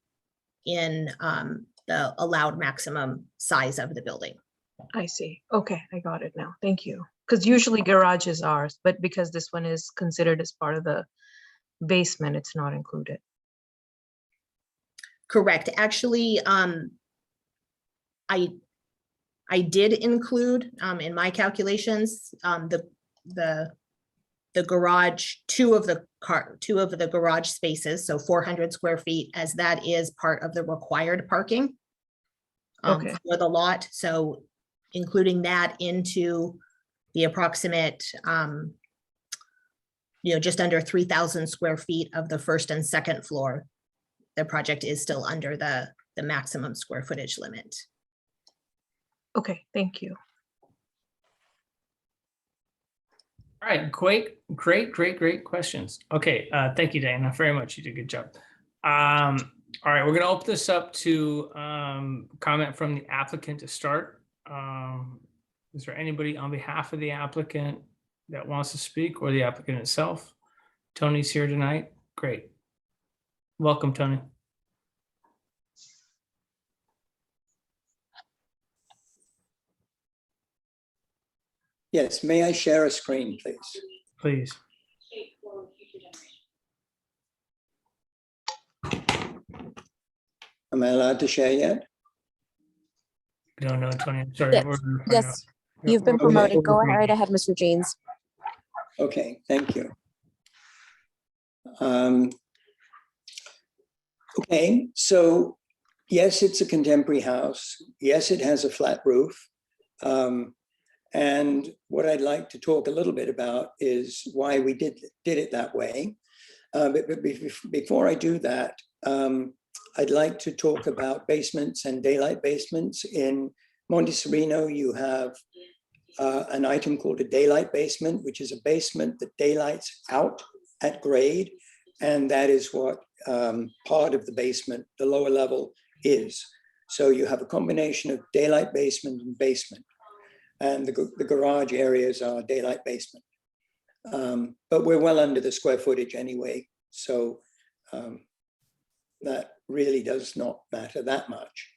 in the allowed maximum size of the building. I see. Okay, I got it now. Thank you. Because usually garages are, but because this one is considered as part of the basement, it's not included. Correct. Actually, I did include in my calculations the garage, two of the garage spaces, so 400 square feet, as that is part of the required parking Okay. for the lot. So including that into the approximate, just under 3,000 square feet of the first and second floor, the project is still under the maximum square footage limit. Okay, thank you. All right, great questions. Okay, thank you, Diana, very much. You did a good job. All right, we're gonna open this up to comment from the applicant to start. Is there anybody on behalf of the applicant that wants to speak, or the applicant itself? Tony's here tonight. Great. Welcome, Tony. Yes, may I share a screen, please? Please. Am I allowed to share yet? I don't know, Tony. I'm sorry. Yes, We're gonna find yes. out. You've been We're- promoted. Go we're- right ahead, Mr. Jeans. Okay, thank you. Okay, so yes, it's a contemporary house. Yes, it has a flat roof. And what I'd like to talk a little bit about is why we did it that way. But before I do that, I'd like to talk about basements and daylight basements. In Monte Sereno, you have an item called a daylight basement, which is a basement that daylights out at grade. And that is what part of the basement, the lower level, is. So you have a combination of daylight basement and basement. And the garage areas are daylight basement. But we're well under the square footage anyway. So that really does not matter that much.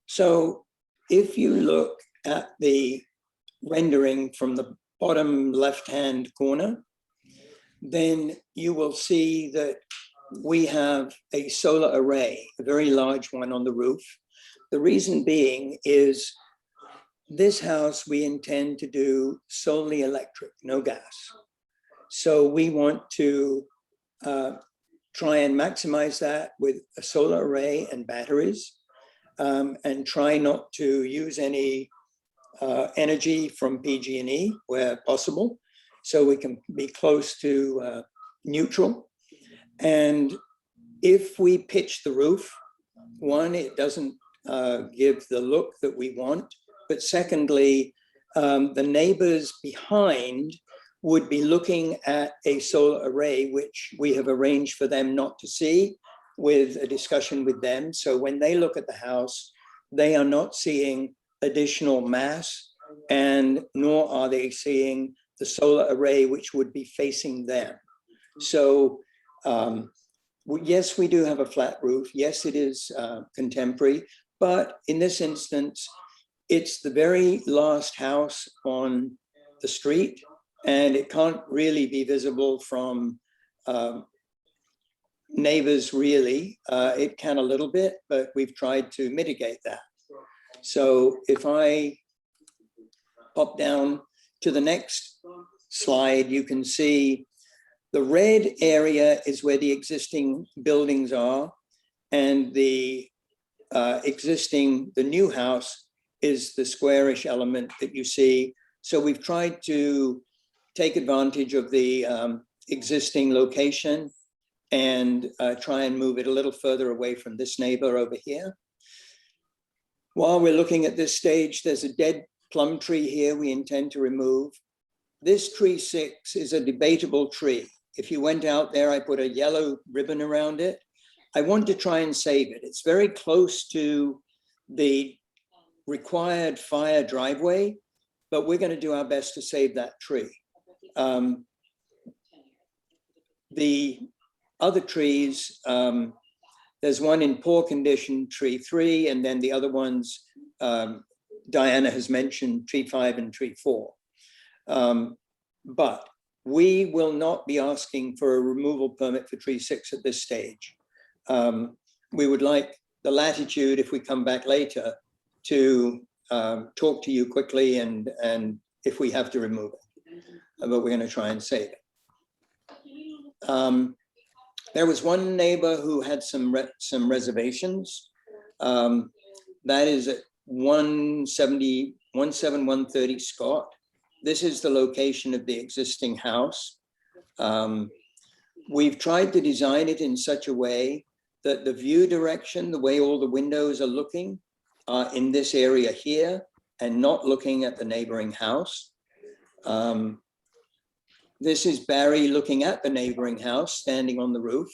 So if you look at the rendering from the bottom left-hand corner, then you will see that we have a solar array, a very large one on the roof. The reason being is this house we intend to do solely electric, no gas. So we want to try and maximize that with a solar array and batteries, and try not to use any energy from PG&E where possible, so we can be close to neutral. And if we pitch the roof, one, it doesn't give the look that we want, but secondly, the neighbors behind would be looking at a solar array, which we have arranged for them not to see, with a discussion with them. So when they look at the house, they are not seeing additional mass, and nor are they seeing the solar array, which would be facing them. So yes, we do have a flat roof. Yes, it is contemporary, but in this instance, it's the very last house on the street, and it can't really be visible from neighbors really. It can a little bit, but we've tried to mitigate that. So if I pop down to the next slide, you can see the red area is where the existing buildings are, and the new house is the squarish element that you see. So we've tried to take advantage of the existing location and try and move it a little further away from this neighbor over here. While we're looking at this stage, there's a dead plum tree here we intend to remove. This tree 6 is a debatable tree. If you went out there, I put a yellow ribbon around it. I want to try and save it. It's very close to the required fire driveway, but we're going to do our best to save that tree. The other trees, there's one in poor condition, tree 3, and then the other ones, Diana has mentioned, tree 5 and tree 4. But we will not be asking for a removal permit for tree 6 at this stage. We would like the latitude, if we come back later, to talk to you quickly and if we have to remove it, but we're going to try and save it. There was one neighbor who had some reservations. That is at 17130 Scott. This is the location of the existing house. We've tried to design it in such a way that the view direction, the way all the windows are looking, are in this area here and not looking at the neighboring house. This is Barry looking at the neighboring house, standing on the roof.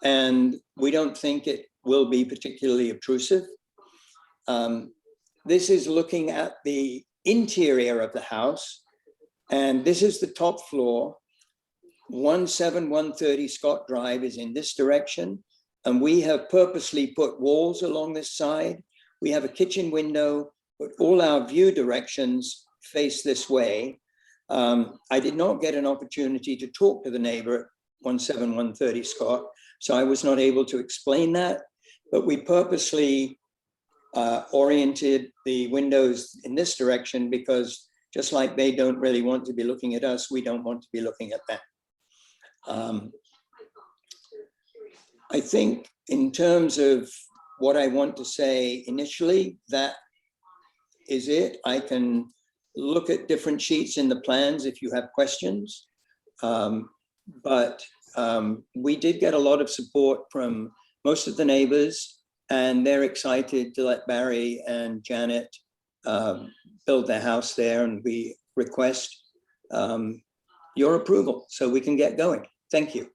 And we don't think it will be particularly obtrusive. This is looking at the interior of the house, and this is the top floor. 17130 Scott Drive is in this direction, and we have purposely put walls along this side. We have a kitchen window, but all our view directions face this way. I did not get an opportunity to talk to the neighbor at 17130 Scott, so I was not able to explain that, but we purposely oriented the windows in this direction because just like they don't really want to be looking at us, we don't want to be looking at them. I think in terms of what I want to say initially, that is it. I can look at different sheets in the plans if you have questions. But we did get a lot of support from most of the neighbors, and they're excited to let Barry and Janet build their house there, and we request your approval so we can get going. Thank you.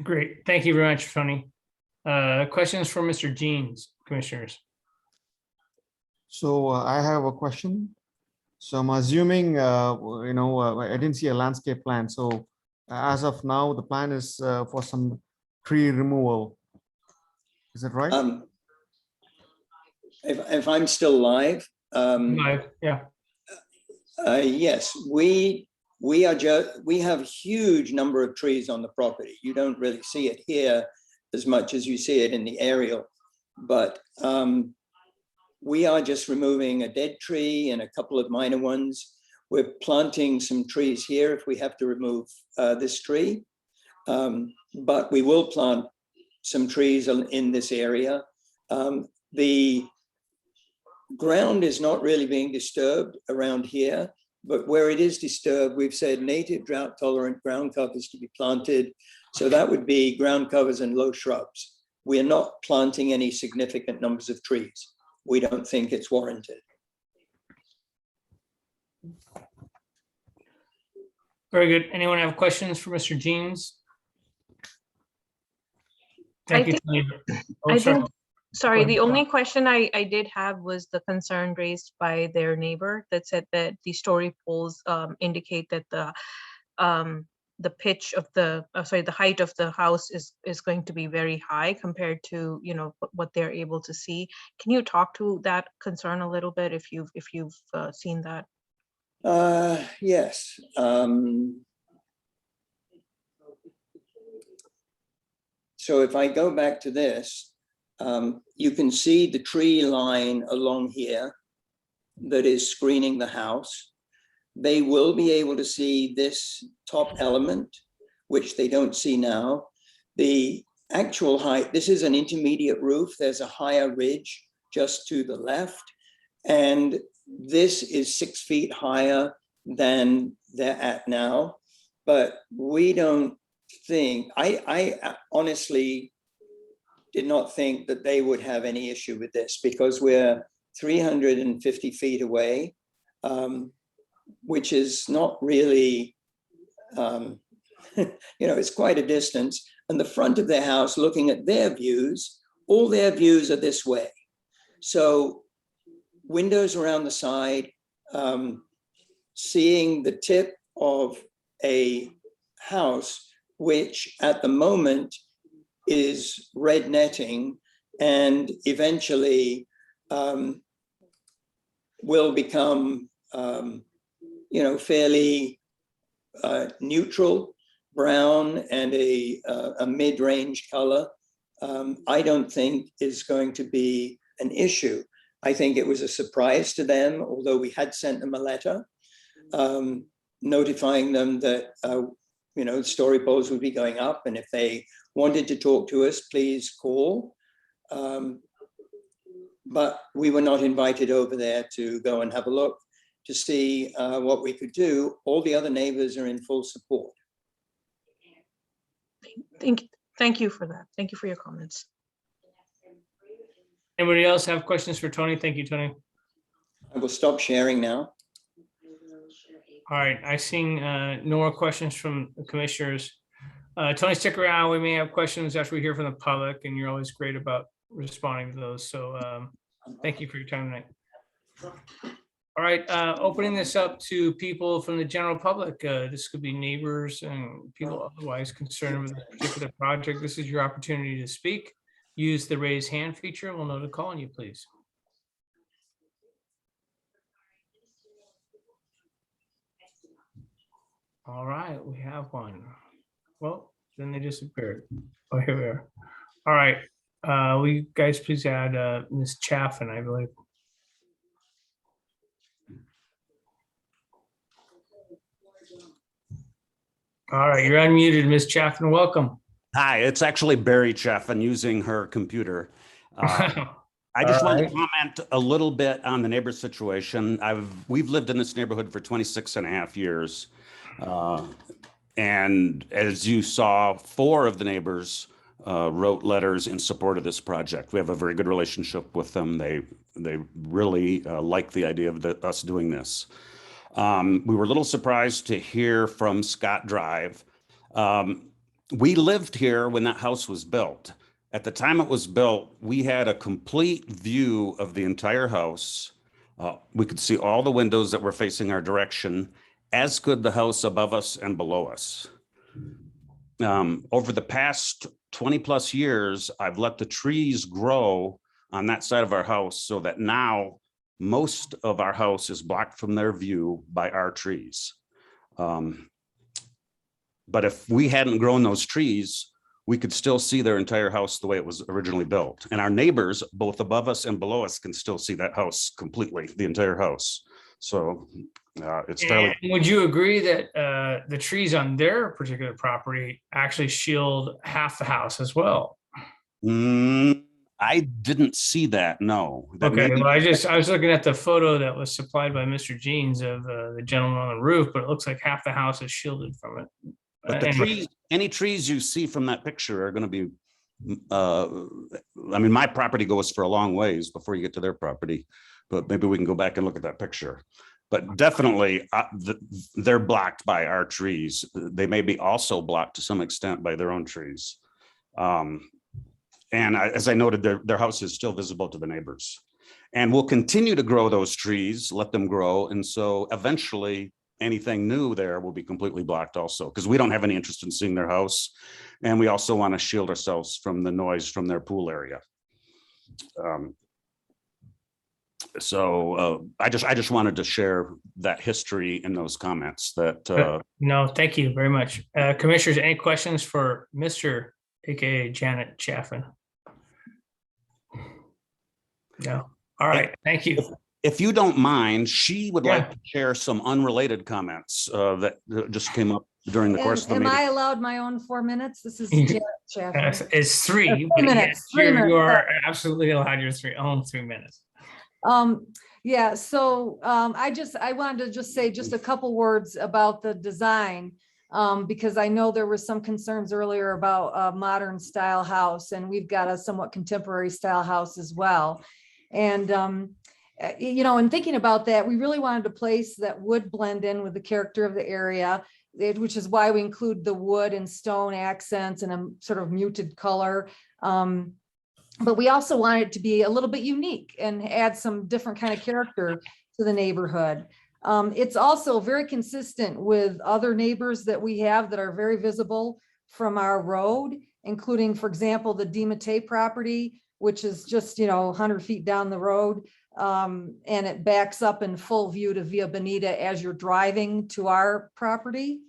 Great. Thank you very much, Tony. Questions for Mr. Jeans, commissioners? So I have a question. So I'm assuming, I didn't see a landscape plan. So as of now, the plan is for some tree removal. Is that right? If I'm still live, Live, yeah. yes, we have a huge number of trees on the property. You don't really see it here as much as you see it in the aerial, but we are just removing a dead tree and a couple of minor ones. We're planting some trees here if we have to remove this tree, but we will plant some trees in this area. The ground is not really being disturbed around here, but where it is disturbed, we've said native drought tolerant ground covers to be planted. So that would be ground covers and low shrubs. We are not planting any significant numbers of trees. We don't think it's warranted. Very good. Anyone have questions for Mr. Jeans? Thank you. Tony. Oh, I sorry. think, sorry, ahead. the only question I did have was the concern raised by their neighbor that said that the story poles indicate that the the pitch of the, the height of the house is going to be very high compared to, you know, what they're able to see. Can you talk to that concern a little bit if you've seen that? Yes. So if I go back to this, you can see the tree line along here that is screening the house. They will be able to see this top element, which they don't see now. The actual height, this is an intermediate roof. There's a higher ridge just to the left. And this is 6 feet higher than they're at now. But we don't think, I honestly did not think that they would have any issue with this because we're 350 feet away, which is not really, it's quite a distance. And the front of their house, looking at their views, all their views are this way. So windows around the side, seeing the tip of a house, which at the moment is red netting and eventually will become, fairly neutral brown and a mid-range color, I don't think is going to be an issue. I think it was a surprise to them, although we had sent them a letter notifying them that, story poles would be going up. And if they wanted to talk to us, please call. But we were not invited over there to go and have a look to see what we could do. All the other neighbors are in full support. Thank you for that. Thank you for your comments. Anybody else have questions for Tony? Thank you, Tony. I will stop sharing now. All right, I see no more questions from the commissioners. Tony, stick around. We may have questions after we hear from the public, and you're always great about responding to those. So thank you for your time tonight. All right, opening this up to people from the general public. This could be neighbors and people otherwise concerned with this particular project. This is your opportunity to speak. Use the raise hand feature. We'll know to call on you, please. All right, we have one. Well, then they disappeared. Oh, here we are. All right, will you guys please add Ms. Chaffin, I believe. All right, you're unmuted, Ms. Chaffin. Welcome. Hi, it's actually Barry Chaffin using her computer. I just wanted to comment a little bit on the neighbor situation. We've lived in this neighborhood for 26 and a half years. And as you saw, 4 of the neighbors wrote letters in support of this project. We have a very good relationship with them. They really like the idea of us doing this. We were a little surprised to hear from Scott Drive. We lived here when that house was built. At the time it was built, we had a complete view of the entire house. We could see all the windows that were facing our direction, as could the house above us and below us. Over the past 20 plus years, I've let the trees grow on that side of our house so that now most of our house is blocked from their view by our trees. But if we hadn't grown those trees, we could still see their entire house the way it was originally built. And our neighbors, both above us and below us, can still see that house completely, the entire house. So it's fairly. And would you agree that the trees on their particular property actually shield half the house as well? I didn't see that, no. Okay, well, I was looking at the photo that was supplied by Mr. Jeans of the gentleman on the roof, but it looks like half the house is shielded from it. But the trees, any trees you see from that picture are going to be, I mean, my property goes for a long ways before you get to their property, but maybe we can go back and look at that picture. But definitely they're blocked by our trees. They may be also blocked to some extent by their own trees. And as I noted, their house is still visible to the neighbors. And we'll continue to grow those trees, let them grow. And so eventually anything new there will be completely blocked also, because we don't have any interest in seeing their house. And we also want to shield ourselves from the noise from their pool area. I just wanted to share that history in those comments that. No, thank you very much. Commissioners, any questions for Mr. AKA Janet Chaffin? No. All right, thank you. If you don't mind, she would Yeah. like to share some unrelated comments that just came up during the course of the Am meeting. I allowed my own 4 minutes? This is You- Janet Chaffin. It's 3. 3 but minutes, yes, 3 minutes. You are absolutely allowed your own 3 minutes. Yeah, so I wanted to just say just a couple words about the design, because I know there were some concerns earlier about a modern style house, and we've got a somewhat contemporary style house as well. And you know, in thinking about that, we really wanted a place that would blend in with the character of the area, which is why we include the wood and stone accents and a sort of muted color. But we also wanted it to be a little bit unique and add some different kind of character to the neighborhood. It's also very consistent with other neighbors that we have that are very visible from our road, including, for example, the DiMattei property, which is just, 100 feet down the road. And it backs up in full view to Via Bonita as you're driving to our property.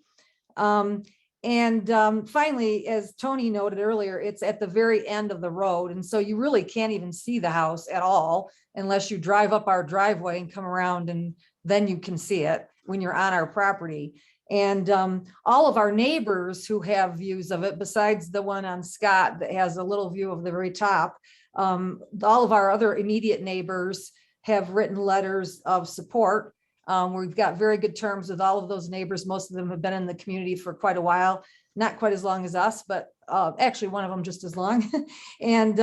Finally, as Tony noted earlier, it's at the very end of the road. And so you really can't even see the house at all unless you drive up our driveway and come around, and then you can see it when you're on our property. And all of our neighbors who have views of it, besides the one on Scott that has a little view of the very top, all of our other immediate neighbors have written letters of support. We've got very good terms with all of those neighbors. Most of them have been in the community for quite a while, not quite as long as us, but actually one of them just as long. And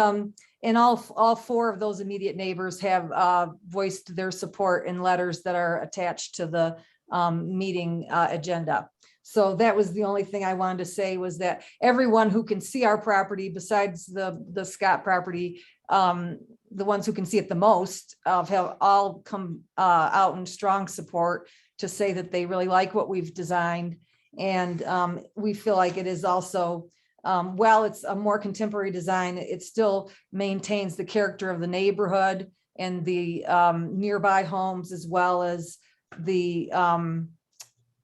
all 4 of those immediate neighbors have voiced their support in letters that are attached to the meeting agenda. So that was the only thing I wanted to say, was that everyone who can see our property, besides the Scott property, the ones who can see it the most, have all come out in strong support to say that they really like what we've designed. And we feel like it is also, while it's a more contemporary design, it still maintains the character of the neighborhood and the nearby homes, as well as the,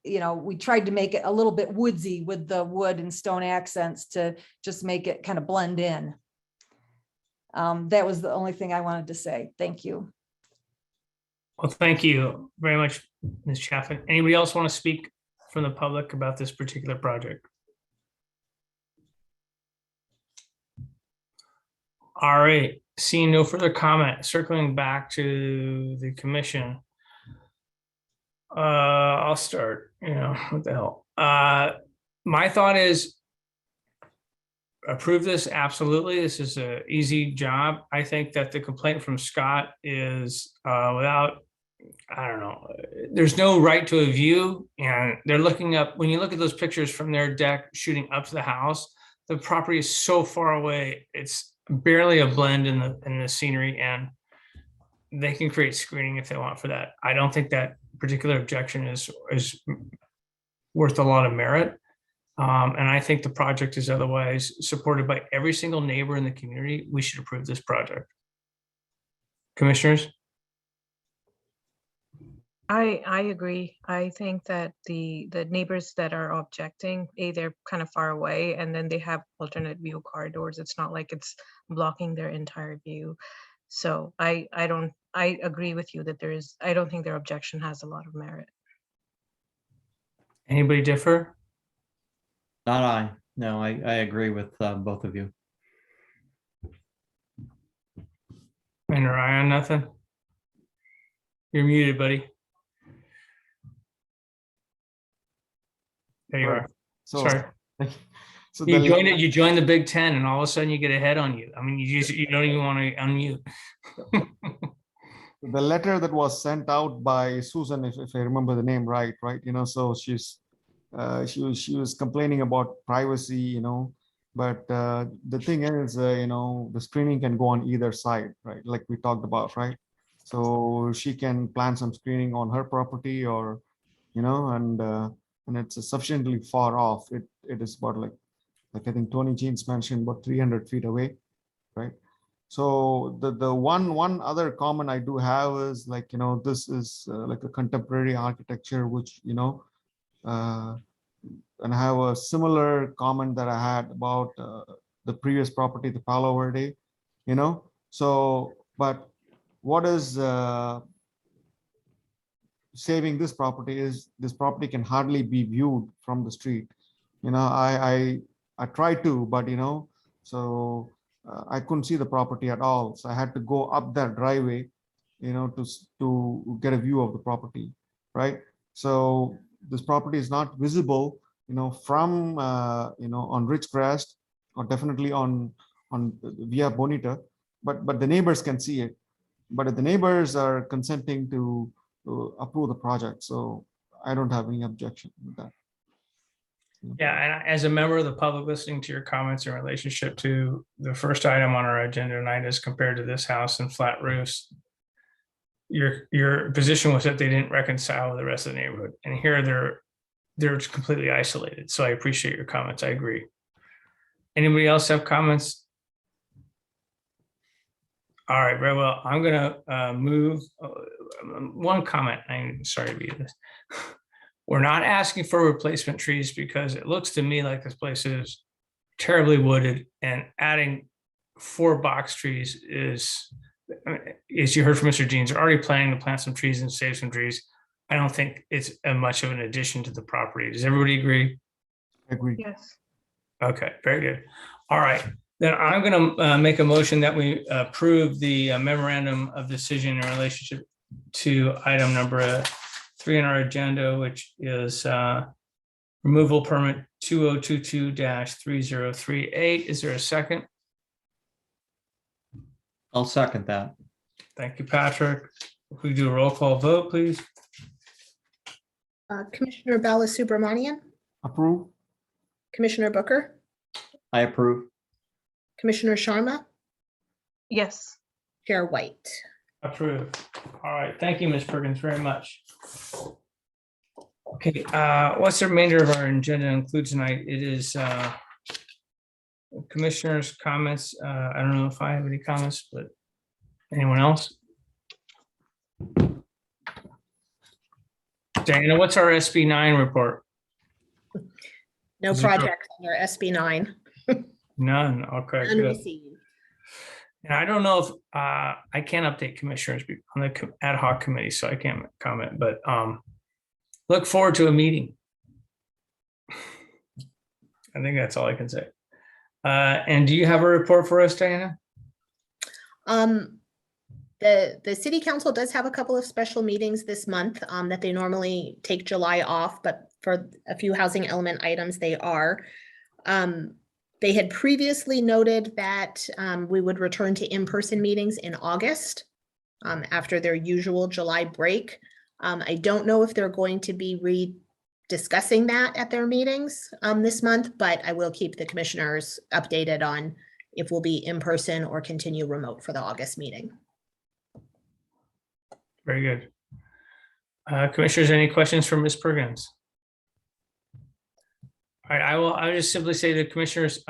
we tried to make it a little bit woodsy with the wood and stone accents to just make it kind of blend in. That was the only thing I wanted to say. Thank you. Well, thank you very much, Ms. Chaffin. Anybody else want to speak from the public about this particular project? All right, seeing no further comment, circling back to the commission. I'll start, what the hell? My thought is approve this, absolutely. This is an easy job. I think that the complaint from Scott is there's no right to a view, and they're looking up, when you look at those pictures from their deck shooting up to the house, the property is so far away, it's barely a blend in the scenery, and they can create screening if they want for that. I don't think that particular objection is worth a lot of merit. And I think the project is otherwise supported by every single neighbor in the community. We should approve this project. Commissioners? I agree. I think that the neighbors that are objecting, they're kind of far away, and then they have alternate view corridors. It's not like it's blocking their entire view. So I agree with you that I don't think their objection has a lot of merit. Anybody differ? Not I. No, I agree with both of you. And Ryan, nothing? You're muted, buddy. There you are. So, Sorry. so You joined the Big Ten, and all of a sudden you get a head on you. I mean, you don't even want to unmute. the letter that was sent out by Susan, if I remember the name right, so she was complaining about privacy, but the thing is, the screening can go on either side, right? Like we talked about, right? So she can plan some screening on her property, or and it's sufficiently far off. It is about like I think Tony Jeans mentioned about 300 feet away, right? So the one other comment I do have is like, this is like a contemporary architecture, which, and I have a similar comment that I had about the previous property, the Palo Verde, so, but what is saving this property is this property can hardly be viewed from the street. I tried to, but so I couldn't see the property at all. So I had to go up that driveway, to get a view of the property, right? So this property is not visible, from on Ridgecrest, or definitely on Via Bonita, but the neighbors can see it. But if the neighbors are consenting to approve the project, so I don't have any objection with that. Yeah, and as a member of the public listening to your comments in relationship to the first item on our agenda tonight as compared to this house and flat roofs, your position was that they didn't reconcile with the rest of the neighborhood, and here they're completely isolated. So I appreciate your comments. I agree. Anybody else have comments? All right, very well. I'm gonna move one comment. I'm sorry to be this. We're not asking for replacement trees because it looks to me like this place is terribly wooded, and adding 4 box trees is, as you heard from Mr. Jeans, they're already planning to plant some trees and save some trees. I don't think it's much of an addition to the property. Does everybody agree? Agree. Yes. Okay, very good. All right, then I'm going to make a motion that we approve the memorandum of decision in relationship to item number 3 on our agenda, which is removal permit 2022-3038. Is there a second? I'll second that. Thank you, Patrick. If we do a roll call vote, please. Commissioner Balasubramanian, Approve. Commissioner Booker, I approve. Commissioner Sharma, Yes. Chair White. Approved. All right, thank you, Ms. Perkins, very much. Okay, what's the remainder of our agenda include tonight? It is commissioners' comments. I don't know if I have any comments, but anyone else? Dana, what's our SB 9 report? No Is there- projects under SB 9. None. Okay, None good. received. And I don't know if I can't update commissioners on the ad hoc committee, so I can't comment, but look forward to a meeting. I think that's all I can say. And do you have a report for us, Diana? The city council does have a couple of special meetings this month that they normally take July off, but for a few housing element items, they are. They had previously noted that we would return to in-person meetings in August after their usual July break. I don't know if they're going to be discussing that at their meetings this month, but I will keep the commissioners updated on if we'll be in person or continue remote for the August meeting. Very good. Commissioners, any questions for Ms. Perkins? All right, I'll just simply say to commissioners,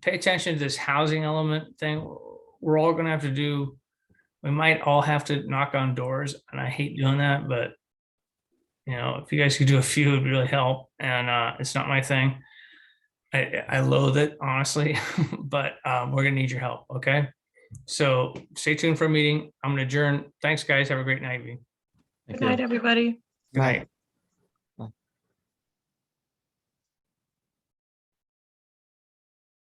pay attention to this housing element thing. We're all gonna have to do, we might all have to knock on doors, and I hate doing that, but if you guys could do a few, it'd really help. And it's not my thing. I loathe it, honestly, but we're gonna need your help, okay? So stay tuned for a meeting. I'm gonna adjourn. Thanks, guys. Have a great night. Thank Good night, you. everybody. Good night.